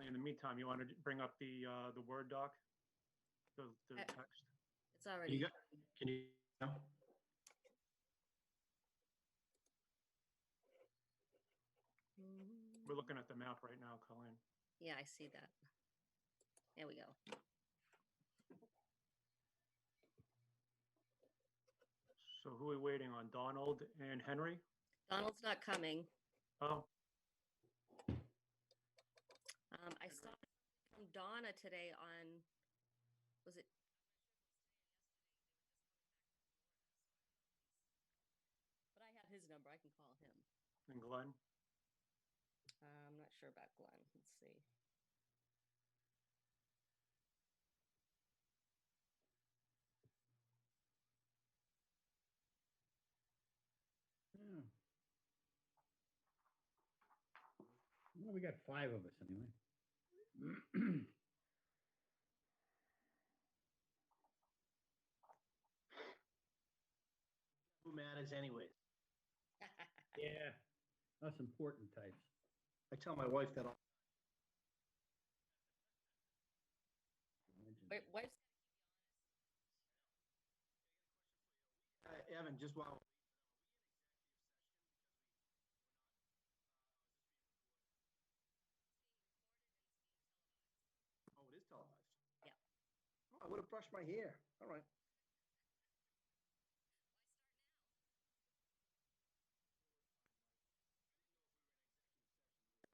Colleen, in the meantime, you want to bring up the Word doc, the text? It's already. Can you? We're looking at the map right now, Colleen. Yeah, I see that. There we go. So who are we waiting on? Donald and Henry? Donald's not coming. Oh, I saw from Donna today on, was it? But I have his number. I can call him. and Glenn? I'm not sure about Glenn. Let's see. Yeah. Well, we got 5 of us anyway. Who matters anyways? Yeah, us important types. I tell my wife that. Wait, wife's Evan, just while. Oh, it is televised. Yeah. Oh, I would have brushed my hair. All right.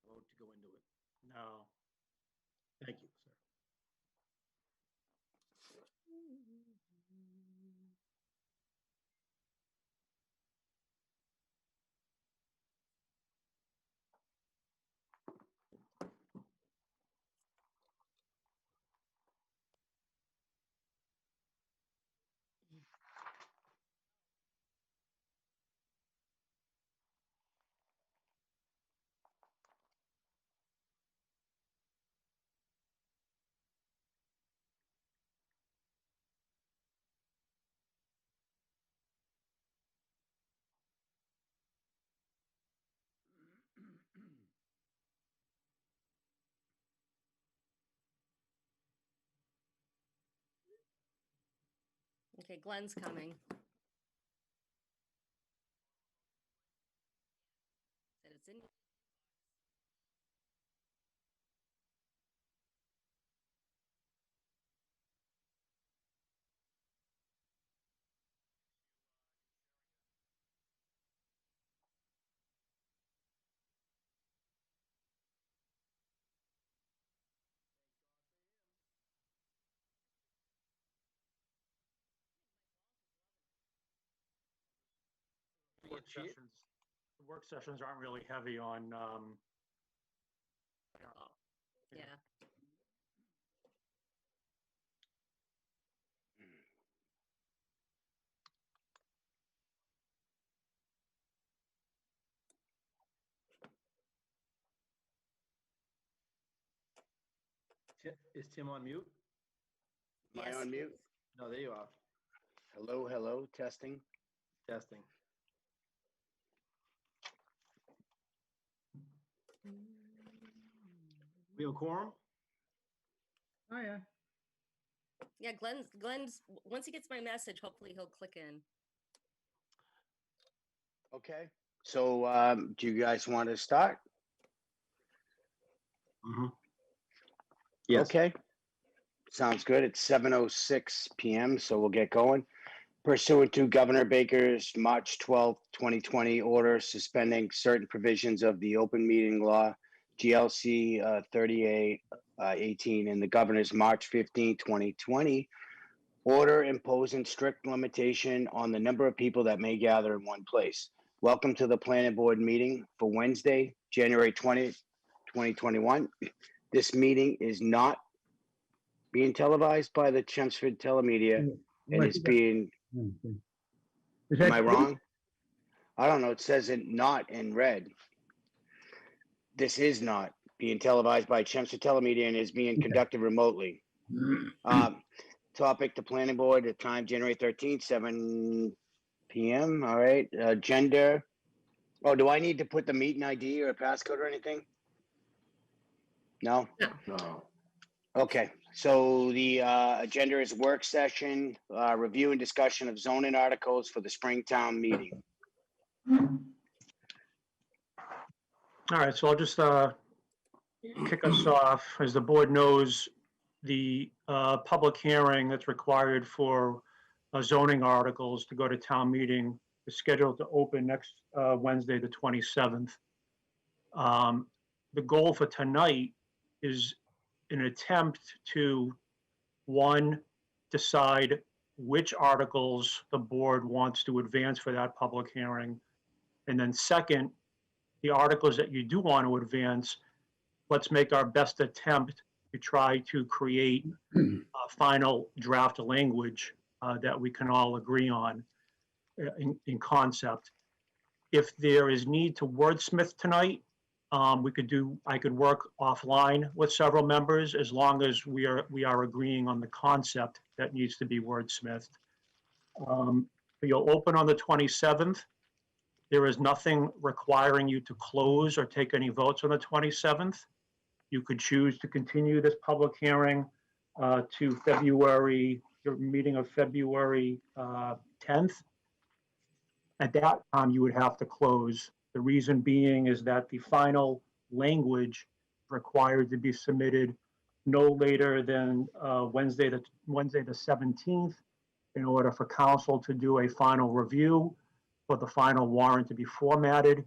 Vote to go into it. No. Thank you, sir. okay. Glenn's coming. Said it's in. Work sessions aren't really heavy on, Yeah. Is Tim on mute? Am I Yes, on he mute? is. No, there you are. Hello, hello, testing. Testing. We have a quorum? Oh, yeah. Yeah, Glenn's, once he gets my message, hopefully he'll click in. Okay. So do you guys want to start? Mm-hmm. Yes. Okay. Sounds good. It's 7:06 p.m., so we'll get going. Pursuant to Governor Baker's March 12, 2020 order suspending certain provisions of the open meeting law, GLC 3818, and the governor's March 15, 2020 order imposing strict limitation on the number of people that may gather in one place. Welcome to the planning board meeting for Wednesday, January 20th, 2021. This meeting is not being televised by the Chelmsford Telemedia and is being, am I wrong? I don't know. It says it not in red. This is not being televised by Chelmsford Telemedia and is being conducted remotely. Topic, the planning board, the time, January 13th, 7 p.m. All right. Gender. Oh, do I need to put the meeting ID or a passcode or anything? No? No. Okay, so the agenda is work session, review and discussion of zoning articles for the Springtown meeting. All right, so I'll just kick us off. As the board knows, the public hearing that's required for zoning articles to go to town meeting is scheduled to open next Wednesday, the 27th. The goal for tonight is an attempt to, one, decide which articles the board wants to advance for that public hearing. And then second, the articles that you do want to advance, let's make our best attempt to try to create a final draft language that we can all agree on in concept. If there is need to wordsmith tonight, I could work offline with several members as long as we are agreeing on the concept that needs to be wordsmithed. You'll open on the 27th. There is nothing requiring you to close or take any votes on the 27th. You could choose to continue this public hearing to your meeting of February 10th. At that time, you would have to close. The reason being is that the final language required to be submitted no later than Wednesday the 17th in order for council to do a final review, for the final warrant to be formatted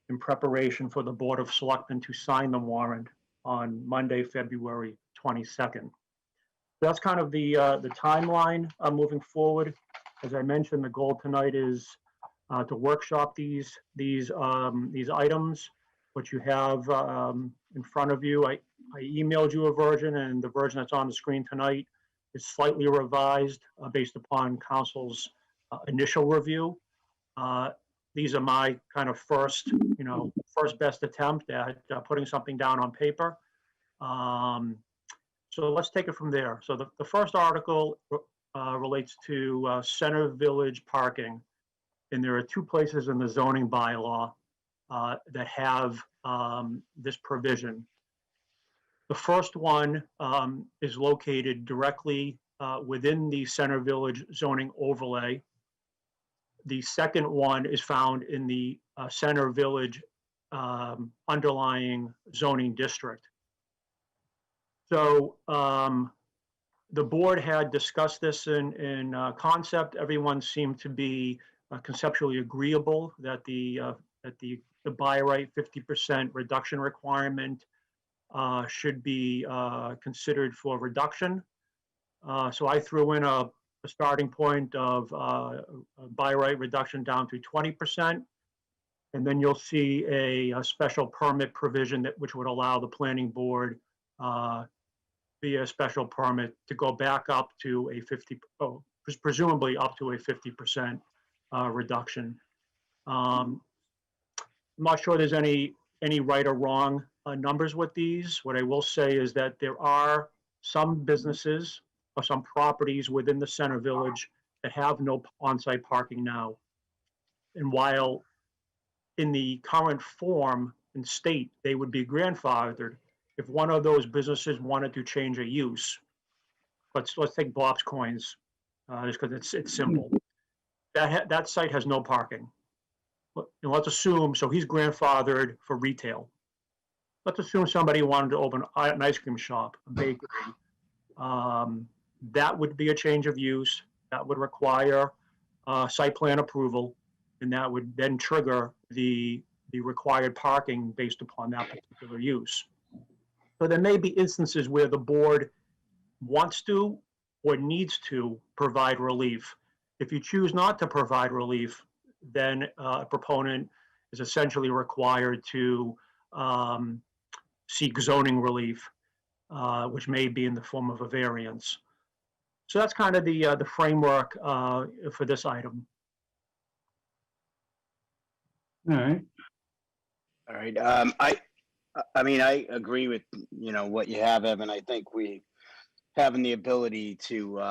in preparation for the Board of Selectmen to sign the warrant on Monday, February 22nd. That's kind of the timeline moving forward. As I mentioned, the goal tonight is to workshop these items, which you have in front of you. I emailed you a version, and the version that's on the screen tonight is slightly revised based upon council's initial review. These are my kind of first best attempt at putting something down on paper. So let's take it from there. So the first article relates to Center Village parking. And there are two places in the zoning bylaw that have this provision. The first one is located directly within the Center Village zoning overlay. The second one is found in the Center Village underlying zoning district. So the board had discussed this in concept. Everyone seemed to be conceptually agreeable that the by right 50% reduction requirement should be considered for reduction. So I threw in a starting point of by right reduction down to 20%. And then you'll see a special permit provision which would allow the planning board via special permit to go back up to presumably up to a 50% reduction. I'm not sure there's any right or wrong numbers with these. What I will say is that there are some businesses or some properties within the Center Village that have no on-site parking now. And while in the current form and state, they would be grandfathered, if one of those businesses wanted to change a use, let's take Bob's Coins, just because it's simple. That site has no parking. And let's assume, so he's grandfathered for retail. Let's assume somebody wanted to open an ice cream shop, a bakery. That would be a change of use. That would require site plan approval, and that would then trigger the required parking based upon that particular use. So there may be instances where the board wants to or needs to provide relief. If you choose not to provide relief, then a proponent is essentially required to seek zoning relief, which may be in the form of a variance. So that's kind of the framework for this item. All right. All right. I mean, I agree with, what you have, Evan. I think we having the ability to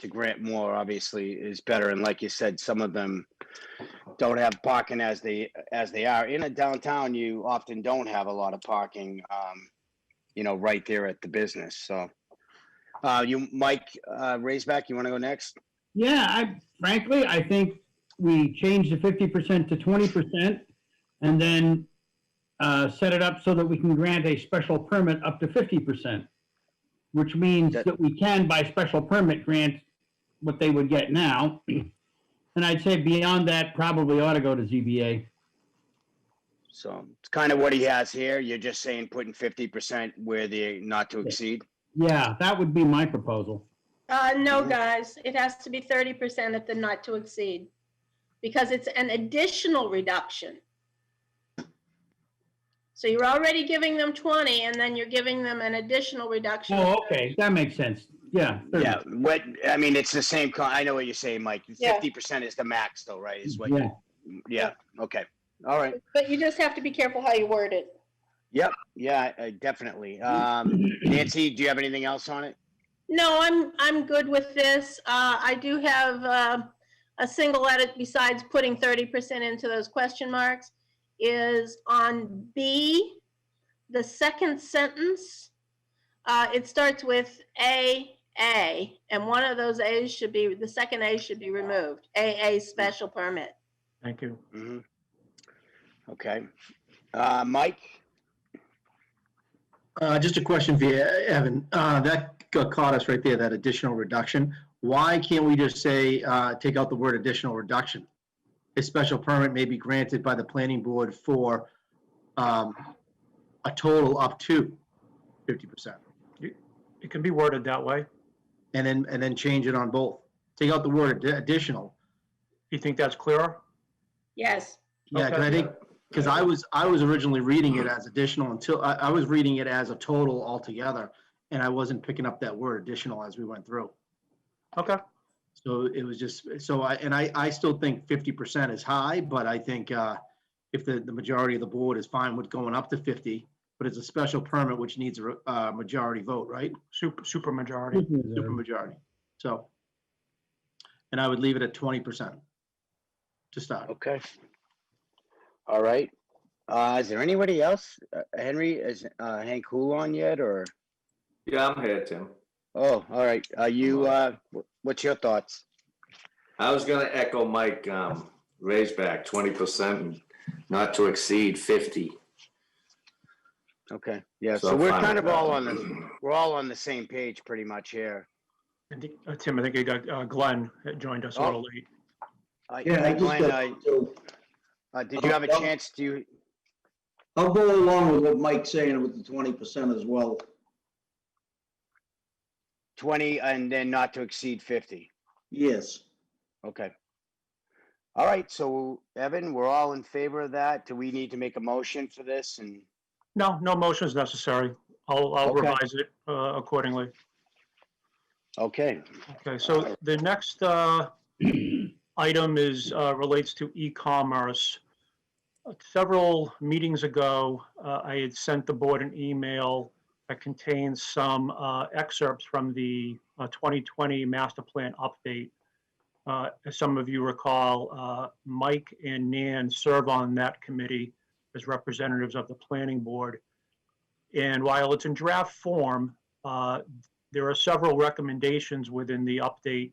grant more obviously is better. And like you said, some of them don't have parking as they are. In a downtown, you often don't have a lot of parking. right there at the business. So, Mike, Raisback, you want to go next? Yeah, frankly, I think we change the 50% to 20% and then set it up so that we can grant a special permit up to 50%, which means That- that we can, by special permit, grant what they would get now. And I'd say beyond that, probably ought to go to ZBA. So it's kind of what he has here. You're just saying putting 50% where the not to exceed. Yeah, that would be my proposal. No, Mhm. guys, it has to be 30% at the not to exceed, because it's an additional reduction. So you're already giving them 20, and then you're giving them an additional reduction. of Oh, 30. okay, that makes sense. Yeah. 30. Yeah. It's the same. I know what you're saying, Mike. Yeah. 50% is the max though, right? Is what? Yeah. Yeah. Okay. All right. But you just have to be careful how you word it. Yep. Yeah, definitely. Nancy, do you have anything else on it? No, I'm good with this. I do have a single edit besides putting 30% into those question marks, is on B, the second sentence. It starts with A, and one of those A's should be, the second A should be removed. AA special permit. Thank you. Mm-hmm. Okay. Mike? Just a question for you, Evan. That caught us right there, that additional reduction. Why can't we just say, take out the word additional reduction? A special permit may be granted by the planning board for a total up to 50%. It can be worded that way. And then change it on both. Take out the word additional. You think that's clearer? Yes. Yeah, because Okay. I think, because I was originally reading it as additional until, I was reading it as a total altogether, and I wasn't picking up that word additional as we went through. Okay. So it was just, so I still think 50% is high, but I think if the majority of the board is fine with going up to 50, but it's a special permit which needs a majority vote, right? Super majority. Super majority. So, and I would leave it at 20% to start. Okay. All right. Is there anybody else? Henry, is Hank Hu on yet, or? Yeah, I'm here, Tim. Oh, all right. Are you, what's your thoughts? I was gonna echo Mike, raise back 20% and not to exceed 50. Okay, yeah, So so I'm we're fine kind with of all that. on we're all on the same page pretty much here. I think, Tim, I think you got Glenn that joined us a little late. Yeah, I just Glenn, got to, did you have a chance to, I'll go along with what Mike's saying with the 20% as well. 20 and then not to exceed 50? Yes. Okay. All right, so Evan, we're all in favor of that. Do we need to make a motion for this? And No motion is necessary. I'll Okay. revise it accordingly. okay, Okay, so the next item is relates to e-commerce. Several meetings ago, I had sent the board an email that contains some excerpts from the 2020 master plan update. As some of you recall, Mike and Nan serve on that committee as representatives of the planning board. And while it's in draft form, there are several recommendations within the update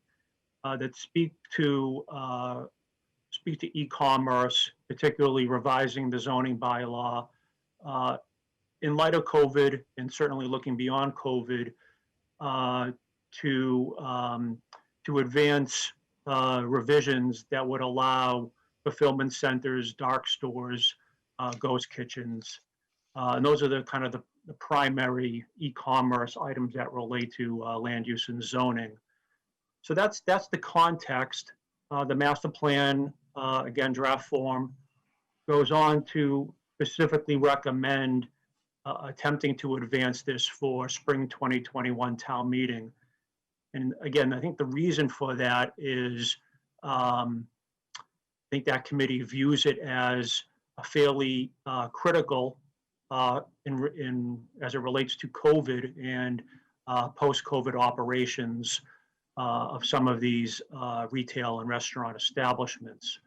that speak to e-commerce, particularly revising the zoning bylaw. In light of COVID, and certainly looking beyond COVID, to advance revisions that would allow fulfillment centers, dark stores, ghost kitchens. And those are the kind of the primary e-commerce items that relate to land use and zoning. So that's the context. The master plan, again, draft form, goes on to specifically recommend attempting to advance this for spring 2021 town meeting. And again, I think the reason for that is I think that committee views it as a fairly critical as it relates to COVID and post-COVID operations of some of these retail and restaurant establishments.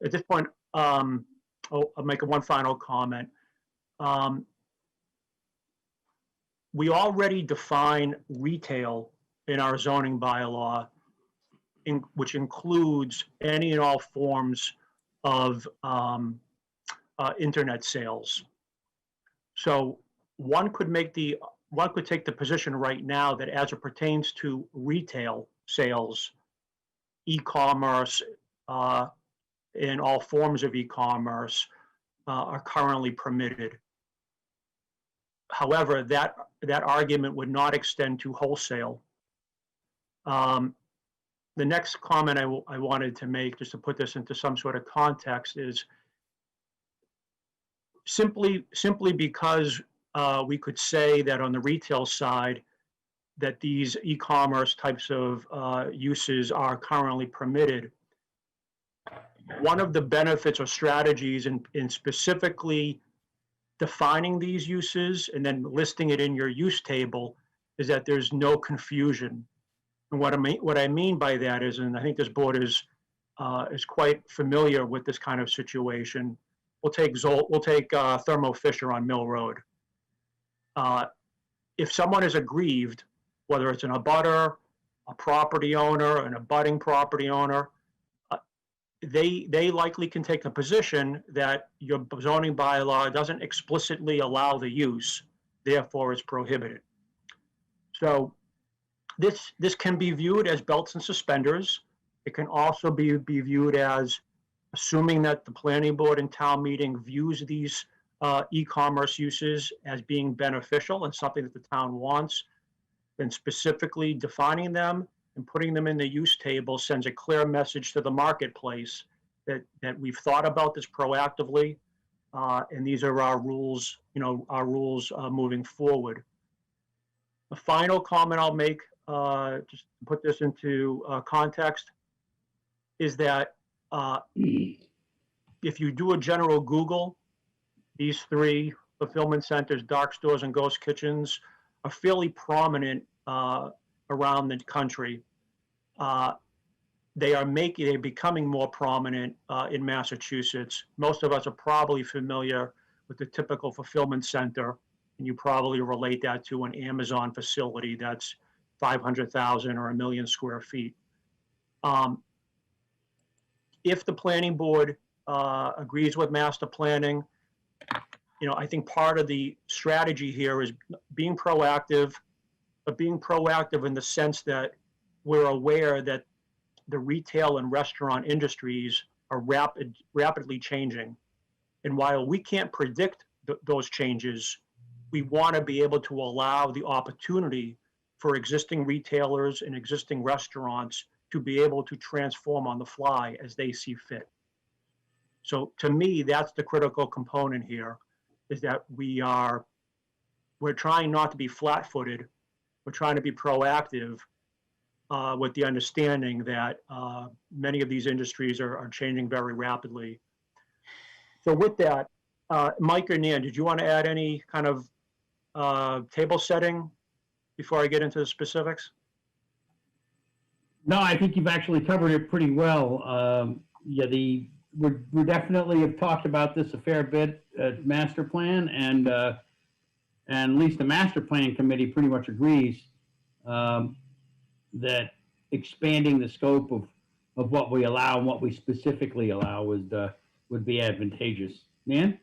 At this point, I'll make one final comment. we already define retail in our zoning bylaw, which includes any and all forms of internet sales. So one could take the position right now that as it pertains to retail sales, e-commerce, and all forms of e-commerce are currently permitted. However, that argument would not extend to wholesale. The next comment I wanted to make, just to put this into some sort of context, is simply because we could say that on the retail side that these e-commerce types of uses are currently permitted. One of the benefits or strategies in specifically defining these uses and then listing it in your use table is that there's no confusion. And what I mean by that is, and I think this board is quite familiar with this kind of situation. We'll take Thermo Fisher on Mill Road. If someone is aggrieved, whether it's an abutter, a property owner, an abutting property owner, they likely can take a position that your zoning bylaw doesn't explicitly allow the use, therefore it's prohibited. So this can be viewed as belts and suspenders. It can also be viewed as assuming that the planning board and town meeting views these e-commerce uses as being beneficial and something that the town wants, then specifically defining them and putting them in the use table sends a clear message to the marketplace that we've thought about this proactively, and these are our rules, moving forward. The final comment I'll make, just to put this into context, is that if you do a general Google, these three fulfillment centers, dark stores, and ghost kitchens are fairly prominent around the country. They're becoming more prominent in Massachusetts. Most of us are probably familiar with the typical fulfillment center, and you probably relate that to an Amazon facility that's 500,000 or 1 million square feet. If the planning board agrees with master planning, I think part of the strategy here is being proactive, but being proactive in the sense that we're aware that the retail and restaurant industries are rapidly changing. And while we can't predict those changes, we want to be able to allow the opportunity for existing retailers and existing restaurants to be able to transform on the fly as they see fit. So to me, that's the critical component here, is that we're trying not to be flat-footed. We're trying to be proactive with the understanding that many of these industries are changing very rapidly. So with that, Mike or Nan, did you want to add any kind of table setting before I get into the specifics? No, I think you've actually covered it pretty well. We definitely have talked about this a fair bit at master plan, and at least the master plan committee pretty much agrees that expanding the scope of what we allow and what we specifically allow would be advantageous. Nan?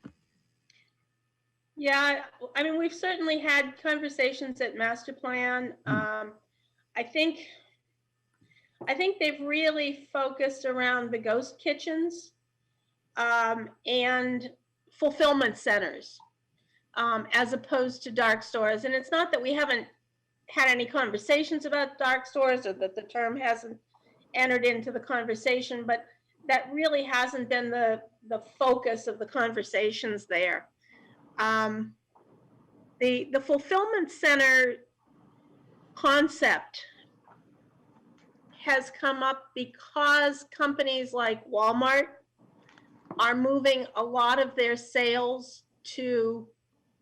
Yeah, I mean, we've certainly had conversations at master plan. I think they've really focused around the ghost kitchens and fulfillment centers as opposed to dark stores. And it's not that we haven't had any conversations about dark stores or that the term hasn't entered into the conversation, but that really hasn't been the focus of the conversations there. The fulfillment center concept has come up because companies like Walmart are moving a lot of their sales to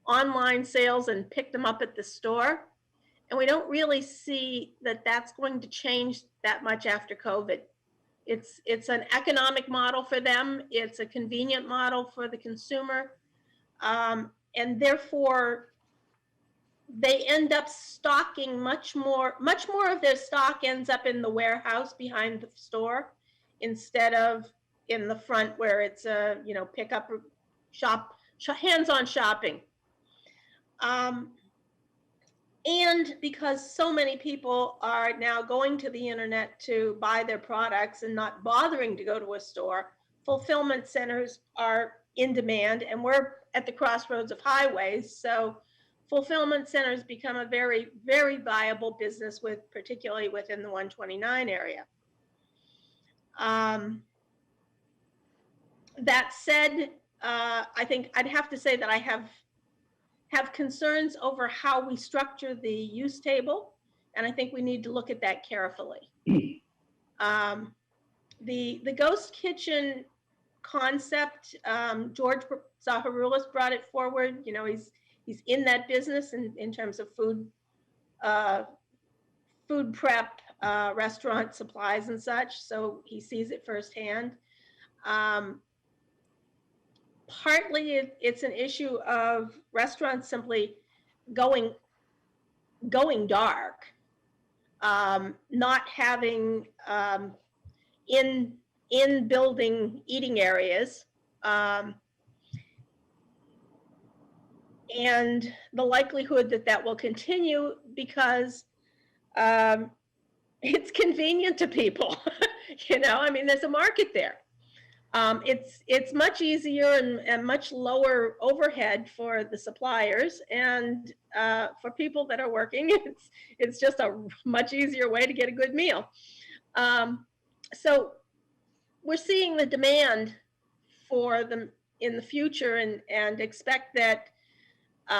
online sales and pick them up at the store. And we don't really see that that's going to change that much after COVID. It's an economic model for them. It's a convenient model for the consumer. And therefore, they end up stocking much more of their stock ends up in the warehouse behind the store instead of in the front where it's a, pick up hands-on shopping. And because so many people are now going to the internet to buy their products and not bothering to go to a store, fulfillment centers are in demand, and we're at the crossroads of highways. So fulfillment centers become a very, very viable business, particularly within the 129 area. That said, I think I'd have to say that I have concerns over how we structure the use table, and I think we need to look at that carefully. The ghost kitchen concept, George Zaharoulis brought it forward. He's in that business in terms of food prep, restaurant supplies and such, so he sees it firsthand. Partly it's an issue of restaurants simply going dark, not having in building eating areas, and the likelihood that will continue because it's convenient to people. There's a market there. It's much easier and much lower overhead for the suppliers, and for people that are working, it's just a much easier way to get a good meal. So we're seeing the demand for them in the future, and expect that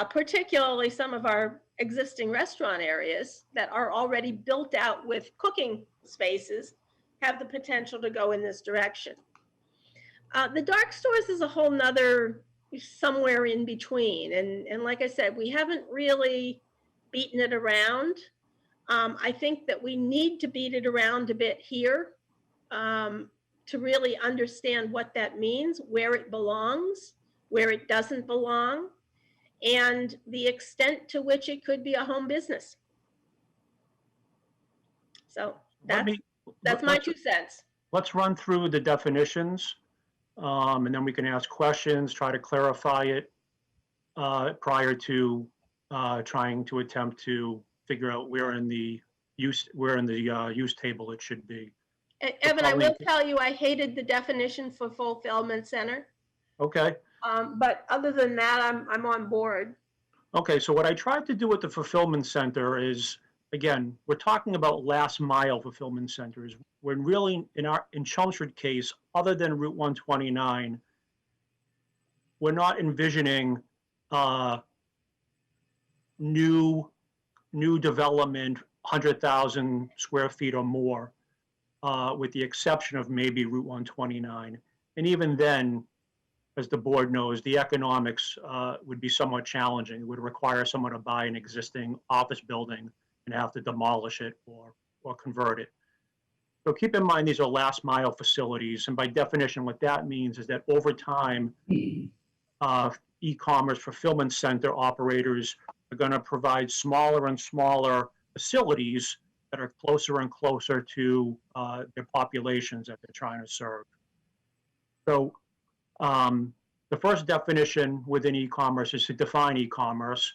particularly some of our existing restaurant areas that are already built out with cooking spaces have the potential to go in this direction. The dark stores is a whole nother somewhere in between. And like I said, we haven't really beaten it around. I think that we need to beat it around a bit here to really understand what that means, where it belongs, where it doesn't belong, and the extent to which it could be a home business. So that's my 2 cents. Let's run through the definitions, and then we can ask questions, try to clarify it prior to trying to attempt to figure out where in the use table it should be. Evan, I will tell you, I hated the definition for fulfillment center. Okay. But other than that, I'm on board. Okay, so what I tried to do with the fulfillment center is, again, we're talking about last mile fulfillment centers. When really, in Chelmsford case, other than Route 129, we're not envisioning new development, 100,000 square feet or more, with the exception of maybe Route 129. And even then, as the board knows, the economics would be somewhat challenging. It would require someone to buy an existing office building and have to demolish it or convert it. So keep in mind, these are last mile facilities. And by definition, what that means is that over time, e-commerce fulfillment center operators are going to provide smaller and smaller facilities that are closer and closer to their populations that they're trying to serve. So the first definition within e-commerce is to define e-commerce.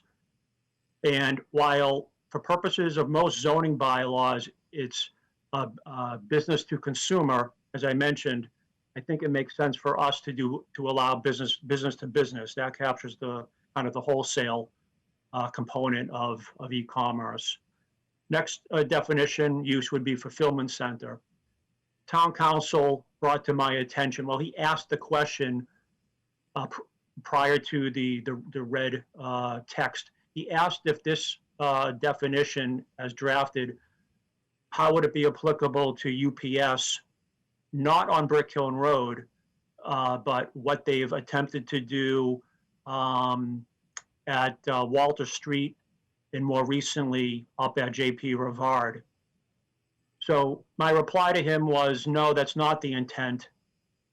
And while for purposes of most zoning bylaws, it's business to consumer, as I mentioned, I think it makes sense for us to allow business to business. That captures the kind of the wholesale component of e-commerce. Next definition use would be fulfillment center. Town council brought to my attention, well, he asked the question prior to the red text. He asked if this definition as drafted, how would it be applicable to UPS, not on Brick Hill Road, but what they've attempted to do at Walter Street and more recently up at JP Rivard. So my reply to him was, no, that's not the intent.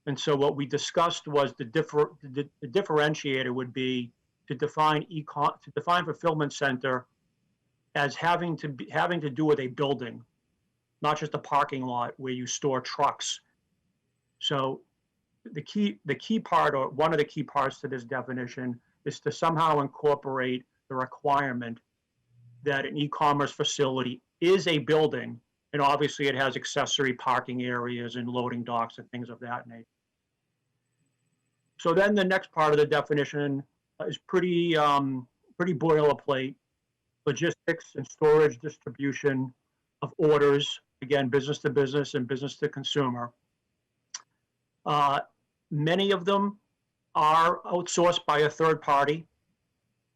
And so what we discussed was the differentiator would be to define fulfillment center as having to do with a building, not just a parking lot where you store trucks. So the key part, or one of the key parts to this definition, is to somehow incorporate the requirement that an e-commerce facility is a building, and obviously it has accessory parking areas and loading docks and things of that nature. So then the next part of the definition is pretty boilerplate: logistics and storage, distribution of orders, again, business to business and business to consumer. Many of them are outsourced by a third party.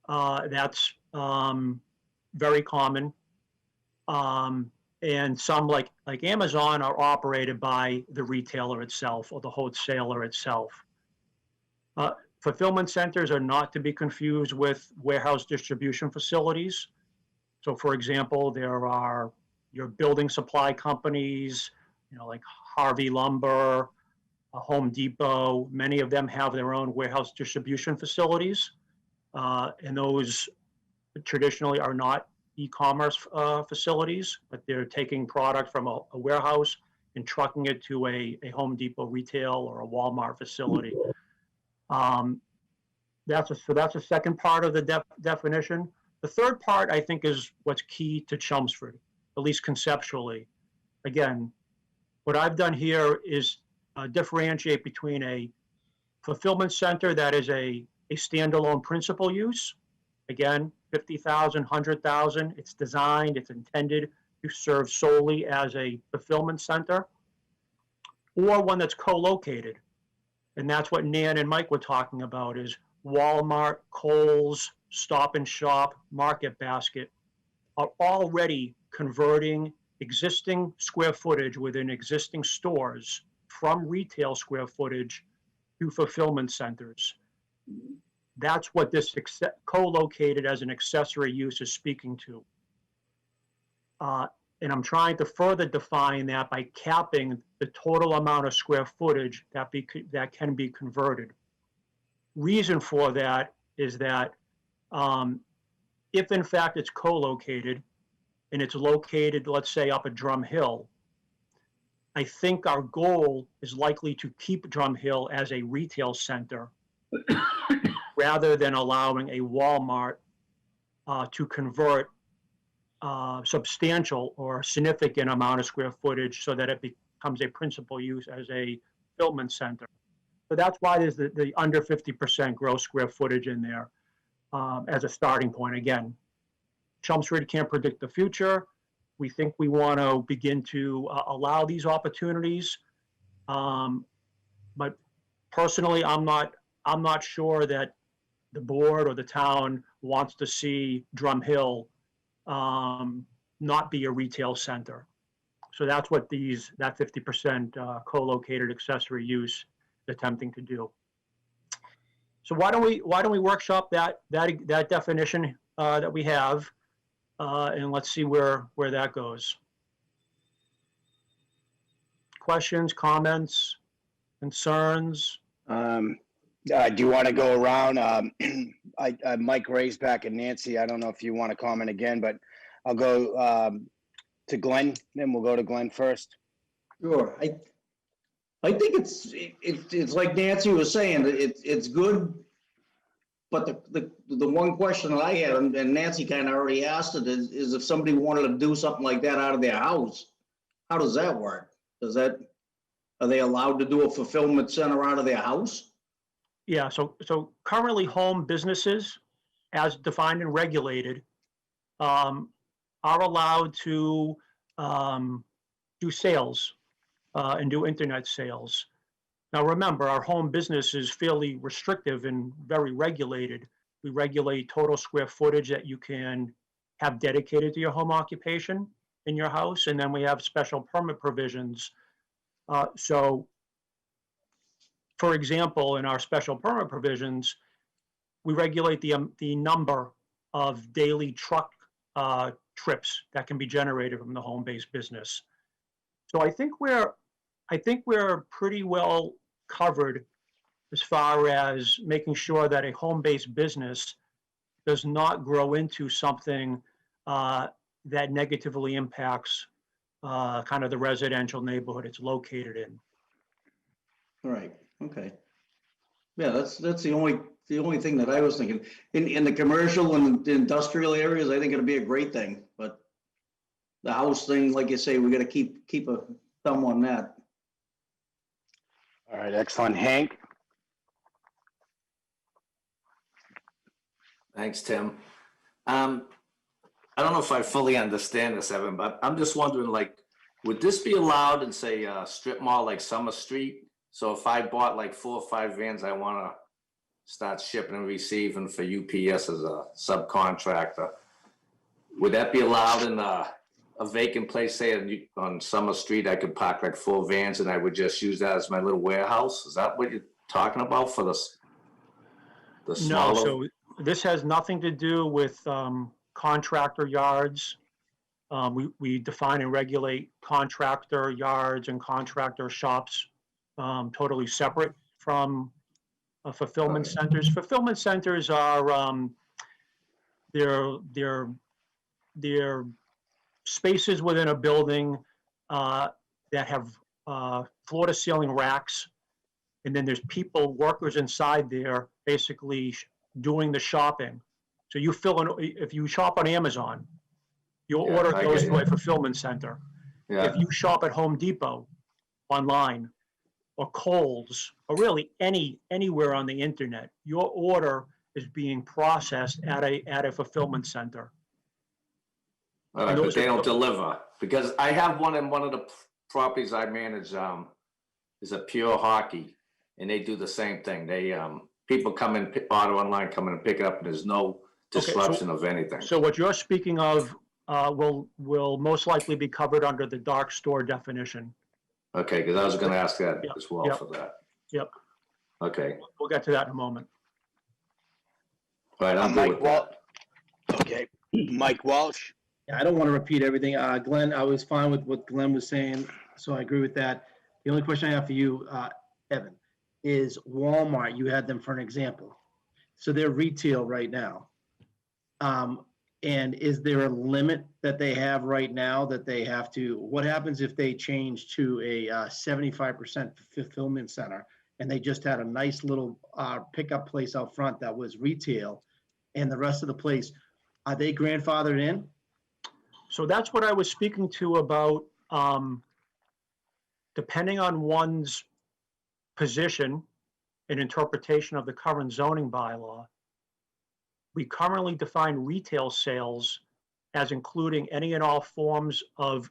That's very common. And some, like Amazon, are operated by the retailer itself or the wholesaler itself. Fulfillment centers are not to be confused with warehouse distribution facilities. So, for example, there are your building supply companies, like Harvey Lumber, Home Depot. Many of them have their own warehouse distribution facilities, and those traditionally are not e-commerce facilities, but they're taking product from a warehouse and trucking it to a Home Depot retail or a Walmart facility. That's a second part of the definition. The third part, I think, is what's key to Chelmsford, at least conceptually. Again, what I've done here is differentiate between a fulfillment center that is a standalone principal use. Again, 50,000, 100,000. It's designed, it's intended to serve solely as a fulfillment center, or one that's co-located. And that's what Nan and Mike were talking about, is Walmart, Kohl's, Stop and Shop, Market Basket are already converting existing square footage within existing stores from retail square footage to fulfillment centers. That's what this co-located as an accessory use is speaking to. And I'm trying to further define that by capping the total amount of square footage that can be converted. Reason for that is that if in fact it's co-located and it's located, let's say, up at Drum Hill, I think our goal is likely to keep Drum Hill as a retail center rather than allowing a Walmart to convert substantial or significant amount of square footage so that it becomes a principal use as a fulfillment center. So that's why there's the under 50% gross square footage in there as a starting point. Again, Chelmsford can't predict the future. We think we want to begin to allow these opportunities. But personally, I'm not sure that the board or the town wants to see Drum Hill not be a retail center. So that's what that 50% co-located accessory use is attempting to do. So why don't we workshop that definition that we have, and let's see where that goes. Questions, comments, concerns? Do you want to go around? Mike Raisback and Nancy, I don't know if you want to comment again, but I'll go to Glenn, then we'll go to Glenn first. Sure. I think it's like Nancy was saying, it's good. But the one question that I had, and Nancy kind of already asked it, is if somebody wanted to do something like that out of their house, how does that work? Are they allowed to do a fulfillment center out of their house? Yeah, so currently home businesses, as defined and regulated, are allowed to do sales and do internet sales. Now remember, our home business is fairly restrictive and very regulated. We regulate total square footage that you can have dedicated to your home occupation in your house, and then we have special permit provisions. So, for example, in our special permit provisions, we regulate the number of daily truck trips that can be generated from the home-based business. So I think we're pretty well covered as far as making sure that a home-based business does not grow into something that negatively impacts kind of the residential neighborhood it's located in. Right, okay. Yeah, that's the only thing that I was thinking. In the commercial and the industrial areas, I think it'll be a great thing, but the house thing, like you say, we gotta keep a thumb on that. All right, excellent. Hank? Thanks, Tim. I don't know if I fully understand this, Evan, but I'm just wondering, like, would this be allowed in, say, a strip mall like Summer Street? So if I bought like 4 or 5 vans I want to start shipping and receiving for UPS as a subcontractor, would that be allowed in a vacant place, say on Summer Street? I could park like 4 vans and I would just use that as my little warehouse? Is that what you're talking about for the No, smaller? so this has nothing to do with contractor yards. We define and regulate contractor yards and contractor shops totally separate from fulfillment Okay. centers. Fulfillment centers are they're spaces within a building that have floor to ceiling racks, and then there's workers inside there basically doing the shopping. So you if you shop on Amazon, your Yeah, order I goes get to you. a fulfillment center. Yeah, If you shop at Home Depot online or Kohl's or really anywhere on the internet, your order is being processed at a fulfillment center. all right, but they don't deliver, because I have one in one of the properties I manage, is a Pure Hockey, and they do the same thing. They, people come in, order online, come in and pick it up, and there's no disruption of anything. So what you're speaking of will most likely be covered under the dark store definition. Okay, because I was gonna ask that Yep, as well yep. for that. Yep. Okay, We'll get to that in a moment. all right, I'm good with that. Okay, Mike Walsh? Yeah, I don't want to repeat everything. Glenn, I was fine with what Glenn was saying, so I agree with that. The only question I have for you, Evan, is Walmart. You had them for an example. So they're retail right now. And is there a limit that they have right now that they have to, what happens if they change to a 75% fulfillment center and they just had a nice little pickup place out front that was retail and the rest of the place, are they grandfathered in? So that's what I was speaking to about, depending on one's position and interpretation of the current zoning bylaw. We currently define retail sales as including any and all forms of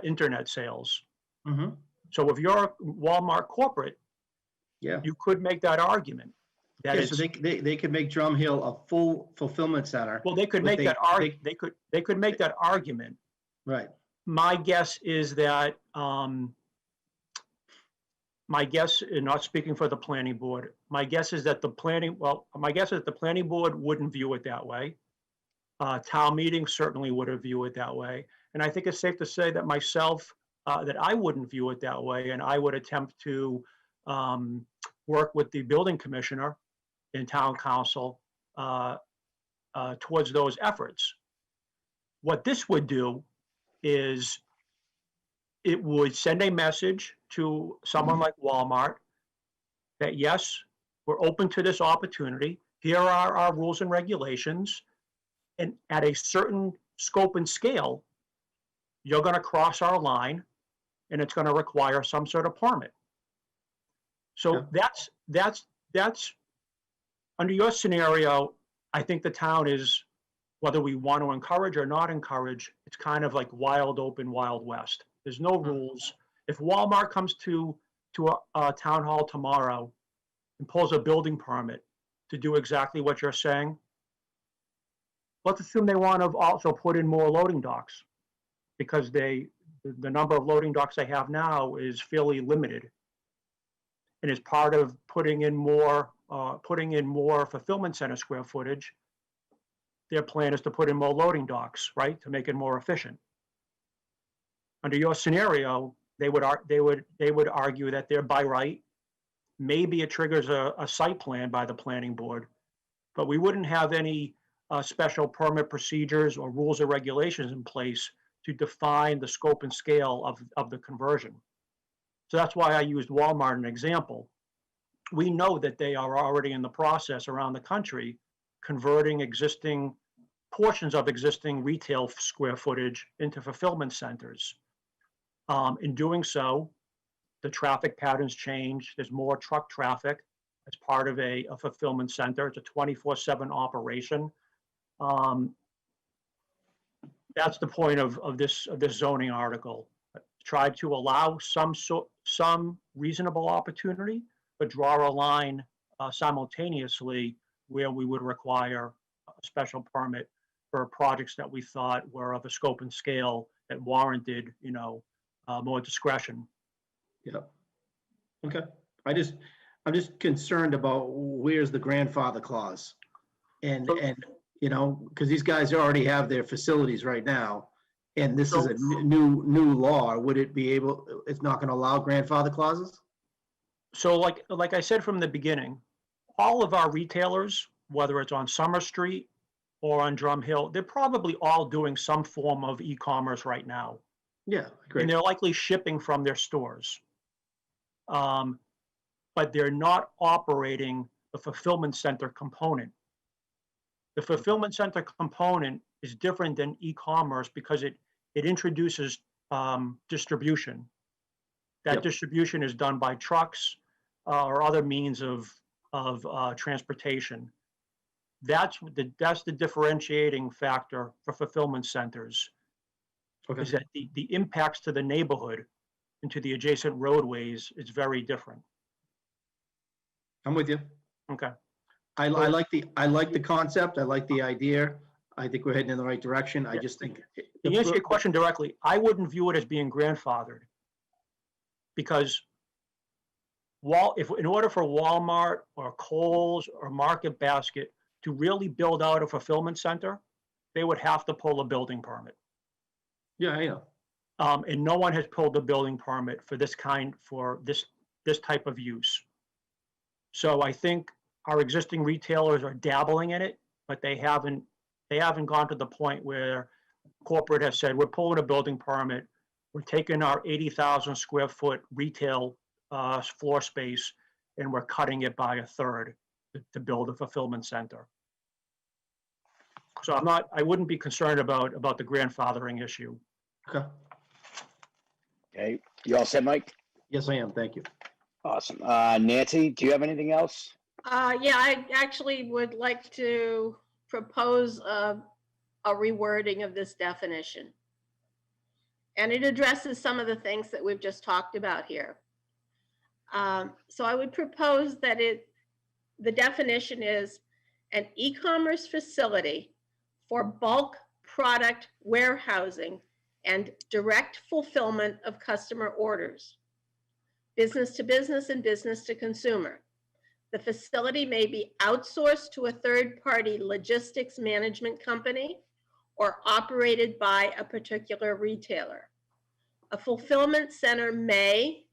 internet sales. Mm-hmm. So if you're Walmart corporate, Yeah. you could make that argument. That Yeah, it's, so they could make Drum Hill a full fulfillment center. well, they could but make they- that they could make that argument. Right. My guess is that, my guess, and not speaking for the planning board, my guess is that the planning board wouldn't view it that way. Town meeting certainly wouldn't view it that way. And I think it's safe to say that myself, that I wouldn't view it that way. And I would attempt to work with the building commissioner and town council towards those efforts. What this would do is it would send a message to someone like Walmart that, yes, we're open to this opportunity. Here are our rules and regulations. And at a certain scope and scale, you're going to cross our line and it's going to require some sort of permit. So that's under your scenario. I think the town is, whether we want to encourage or not encourage, it's kind of like wild open, Wild West. There's no rules. If Walmart comes to a town hall tomorrow and pulls a building permit to do exactly what you're saying, let's assume they want to also put in more loading docks, because the number of loading docks they have now is fairly limited. And as part of putting in more fulfillment center square footage, their plan is to put in more loading docks, right, to make it more efficient. Under your scenario, they would argue that they're by right. Maybe it triggers a site plan by the planning board, but we wouldn't have any special permit procedures or rules or regulations in place to define the scope and scale of the conversion. So that's why I used Walmart as an example. We know that they are already in the process around the country converting existing portions of existing retail square footage into fulfillment centers. In doing so, the traffic patterns change. There's more truck traffic as part of a fulfillment center. It's a 24/7 operation. That's the point of this zoning article. Try to allow some reasonable opportunity, but draw a line simultaneously where we would require a special permit for projects that we thought were of a scope and scale that warranted, more discretion. Yeah. Okay. I'm just concerned about where's the grandfather clause? And, because these guys already have their facilities right now, and this is a new law, would it be it's not going to allow grandfather clauses? So like I said from the beginning, all of our retailers, whether it's on Summer Street or on Drum Hill, they're probably all doing some form of e-commerce right now. Yeah, great. And they're likely shipping from their stores. But they're not operating the fulfillment center component. The fulfillment center component is different than e-commerce because it introduces distribution. That distribution is done by trucks or other means of transportation. That's the differentiating factor for fulfillment centers. Okay. Is that the impacts to the neighborhood and to the adjacent roadways is very different. I'm with you. Okay. I like the concept. I like the idea. I think we're heading in the right direction. I just think. To answer your question directly, I wouldn't view it as being grandfathered. Because in order for Walmart or Kohl's or Market Basket to really build out a fulfillment center, they would have to pull a building permit. Yeah, I know. And no one has pulled a building permit for this type of use. So I think our existing retailers are dabbling in it, but they haven't gone to the point where corporate has said, we're pulling a building permit. We're taking our 80,000 square foot retail floor space and we're cutting it by a third to build a fulfillment center. So I wouldn't be concerned about the grandfathering issue. Okay. Okay, you all set, Mike? Yes, I am. Thank you. Awesome. Nancy, do you have anything else? Yeah, I actually would like to propose a rewording of this definition. And it addresses some of the things that we've just talked about here. So I would propose that the definition is an e-commerce facility for bulk product warehousing and direct fulfillment of customer orders, business to business and business to consumer. The facility may be outsourced to a third-party logistics management company or operated by a particular retailer. A fulfillment center may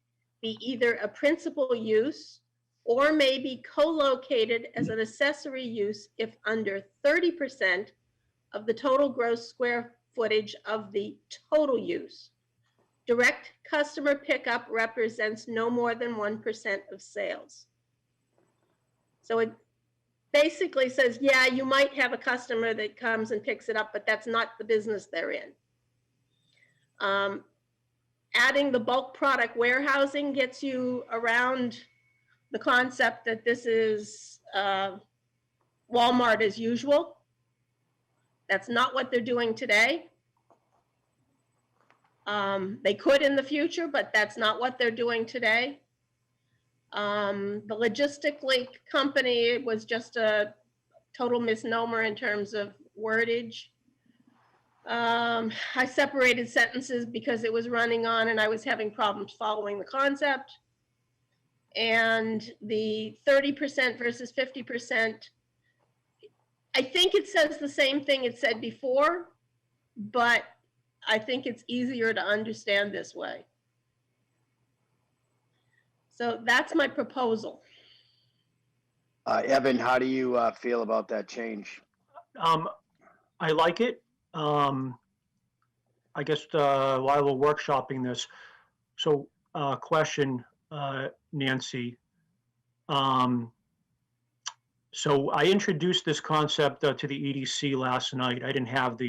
be either a principal use or may be co-located as an accessory use if under 30% of the total gross square footage of the total use. Direct customer pickup represents no more than 1% of sales. So it basically says, yeah, you might have a customer that comes and picks it up, but that's not the business they're in. Adding the bulk product warehousing gets you around the concept that this is Walmart as usual. That's not what they're doing today. They could in the future, but that's not what they're doing today. The logistically company was just a total misnomer in terms of wordage. I separated sentences because it was running on and I was having problems following the concept. And the 30% versus 50%, I think it says the same thing it said before, but I think it's easier to understand this way. So that's my proposal. Evan, how do you feel about that change? I like it. I guess while we're workshopping this, so question, Nancy. So I introduced this concept to the EDC last night. I didn't have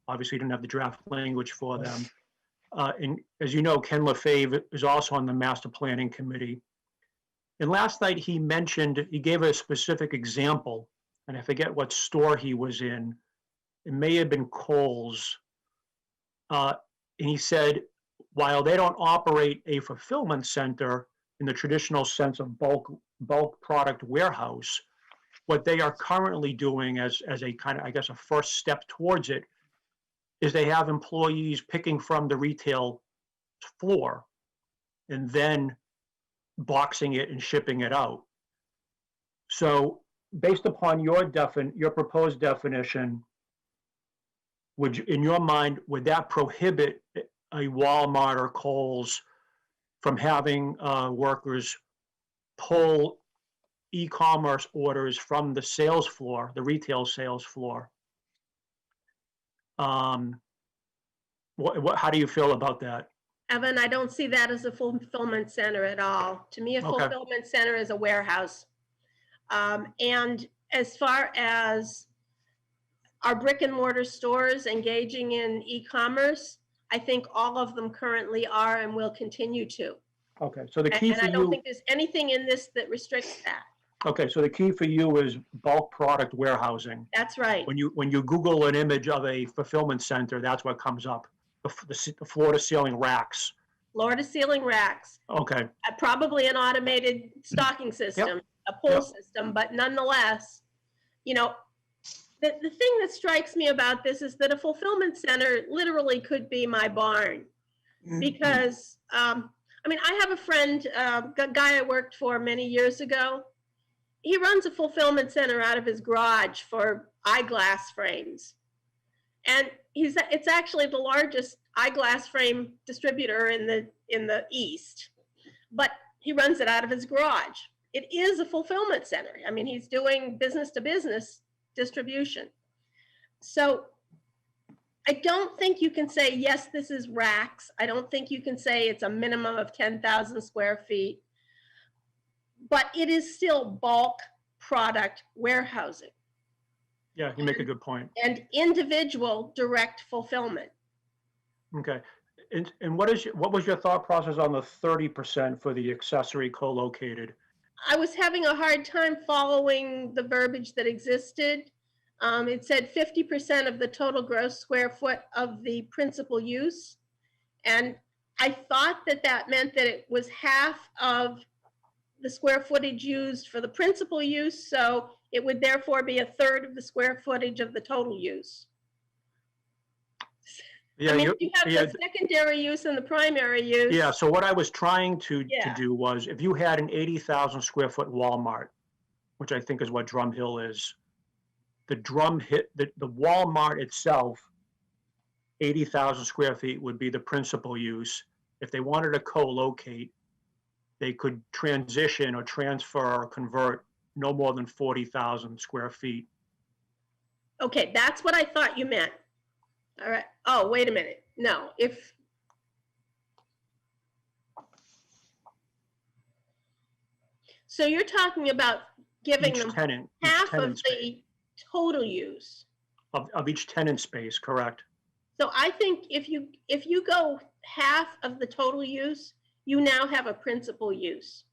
obviously didn't have the draft language for them. And as you know, Ken LaFave is also on the master planning committee. And last night he gave a specific example, and I forget what store he was in. It may have been Kohl's. And he said, while they don't operate a fulfillment center in the traditional sense of bulk product warehouse, what they are currently doing as a kind of, I guess, a first step towards it is they have employees picking from the retail floor and then boxing it and shipping it out. So based upon your proposed definition, in your mind, would that prohibit a Walmart or Kohl's from having workers pull e-commerce orders from the sales floor, the retail sales floor? How do you feel about that? Evan, I don't see that as a fulfillment center at all. To me, a Okay. fulfillment center is a warehouse. And as far as our brick and mortar stores engaging in e-commerce, I think all of them currently are and will continue to. Okay, so the key And for I don't you, think there's anything in this that restricts that. okay, so the key for you is bulk product warehousing. That's right. When you Google an image of a fulfillment center, that's what comes up. The floor to ceiling racks. Floor to ceiling racks, Okay, probably an automated stocking system, a pull Yep. system, but nonetheless, you know, the thing that strikes me about this is that a fulfillment center literally could be my barn. Because, I mean, I have a friend, a guy I worked for many years ago. He runs a fulfillment center out of his garage for eyeglass frames. And it's actually the largest eyeglass frame distributor in the East, but he runs it out of his garage. It is a fulfillment center. I mean, he's doing business to business distribution. So I don't think you can say, yes, this is racks. I don't think you can say it's a minimum of 10,000 square feet, but it is still bulk product warehousing yeah, you make a good point. and individual direct fulfillment. Okay, and what was your thought process on the 30% for the accessory co-located? I was having a hard time following the verbiage that existed. It said 50% of the total gross square foot of the principal use. And I thought that that meant that it was half of the square footage used for the principal use. So it would therefore be a third of the square footage of the total use. Yeah, I mean, you have the secondary use and the primary use. yeah, so what I was trying to Yeah. do was, if you had an 80,000 square foot Walmart, which I think is what Drum Hill is, the Walmart itself, 80,000 square feet would be the principal use. If they wanted to co-locate, they could transition or transfer or convert no more than 40,000 square feet. Okay, that's what I thought you meant. All right. Oh, wait a minute. No, so you're talking about giving Each them tenant, half of tenant space, the total use. of each tenant space, correct? So I think if you go half of the total use, you now have a principal use.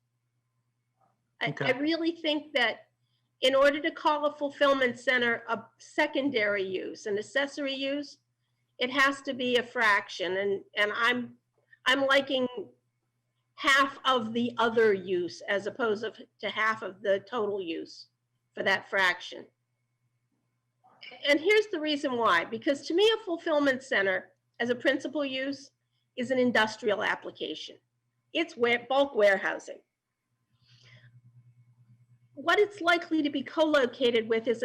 I Okay. really think that in order to call a fulfillment center a secondary use, an accessory use, it has to be a fraction, and I'm liking half of the other use as opposed to half of the total use for that fraction. And here's the reason why, because to me, a fulfillment center as a principal use is an industrial application. It's bulk warehousing. What it's likely to be co-located with is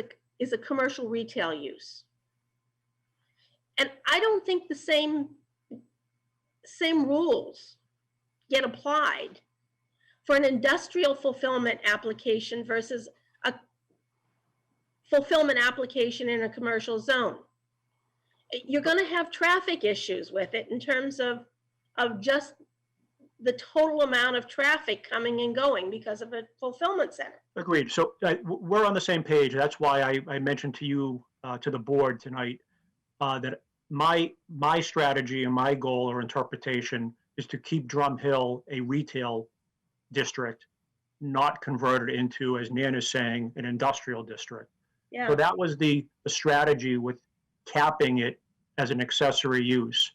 a commercial retail use. And I don't think the same rules get applied for an industrial fulfillment application versus a fulfillment application in a commercial zone. You're gonna have traffic issues with it in terms of just the total amount of traffic coming and going because of a fulfillment center. Agreed. So we're on the same page. That's why I mentioned to you, to the board tonight, that my strategy and my goal or interpretation is to keep Drum Hill a retail district, not convert it into, as Nan is saying, an industrial district. Yeah, So that was the strategy with capping it as an accessory use.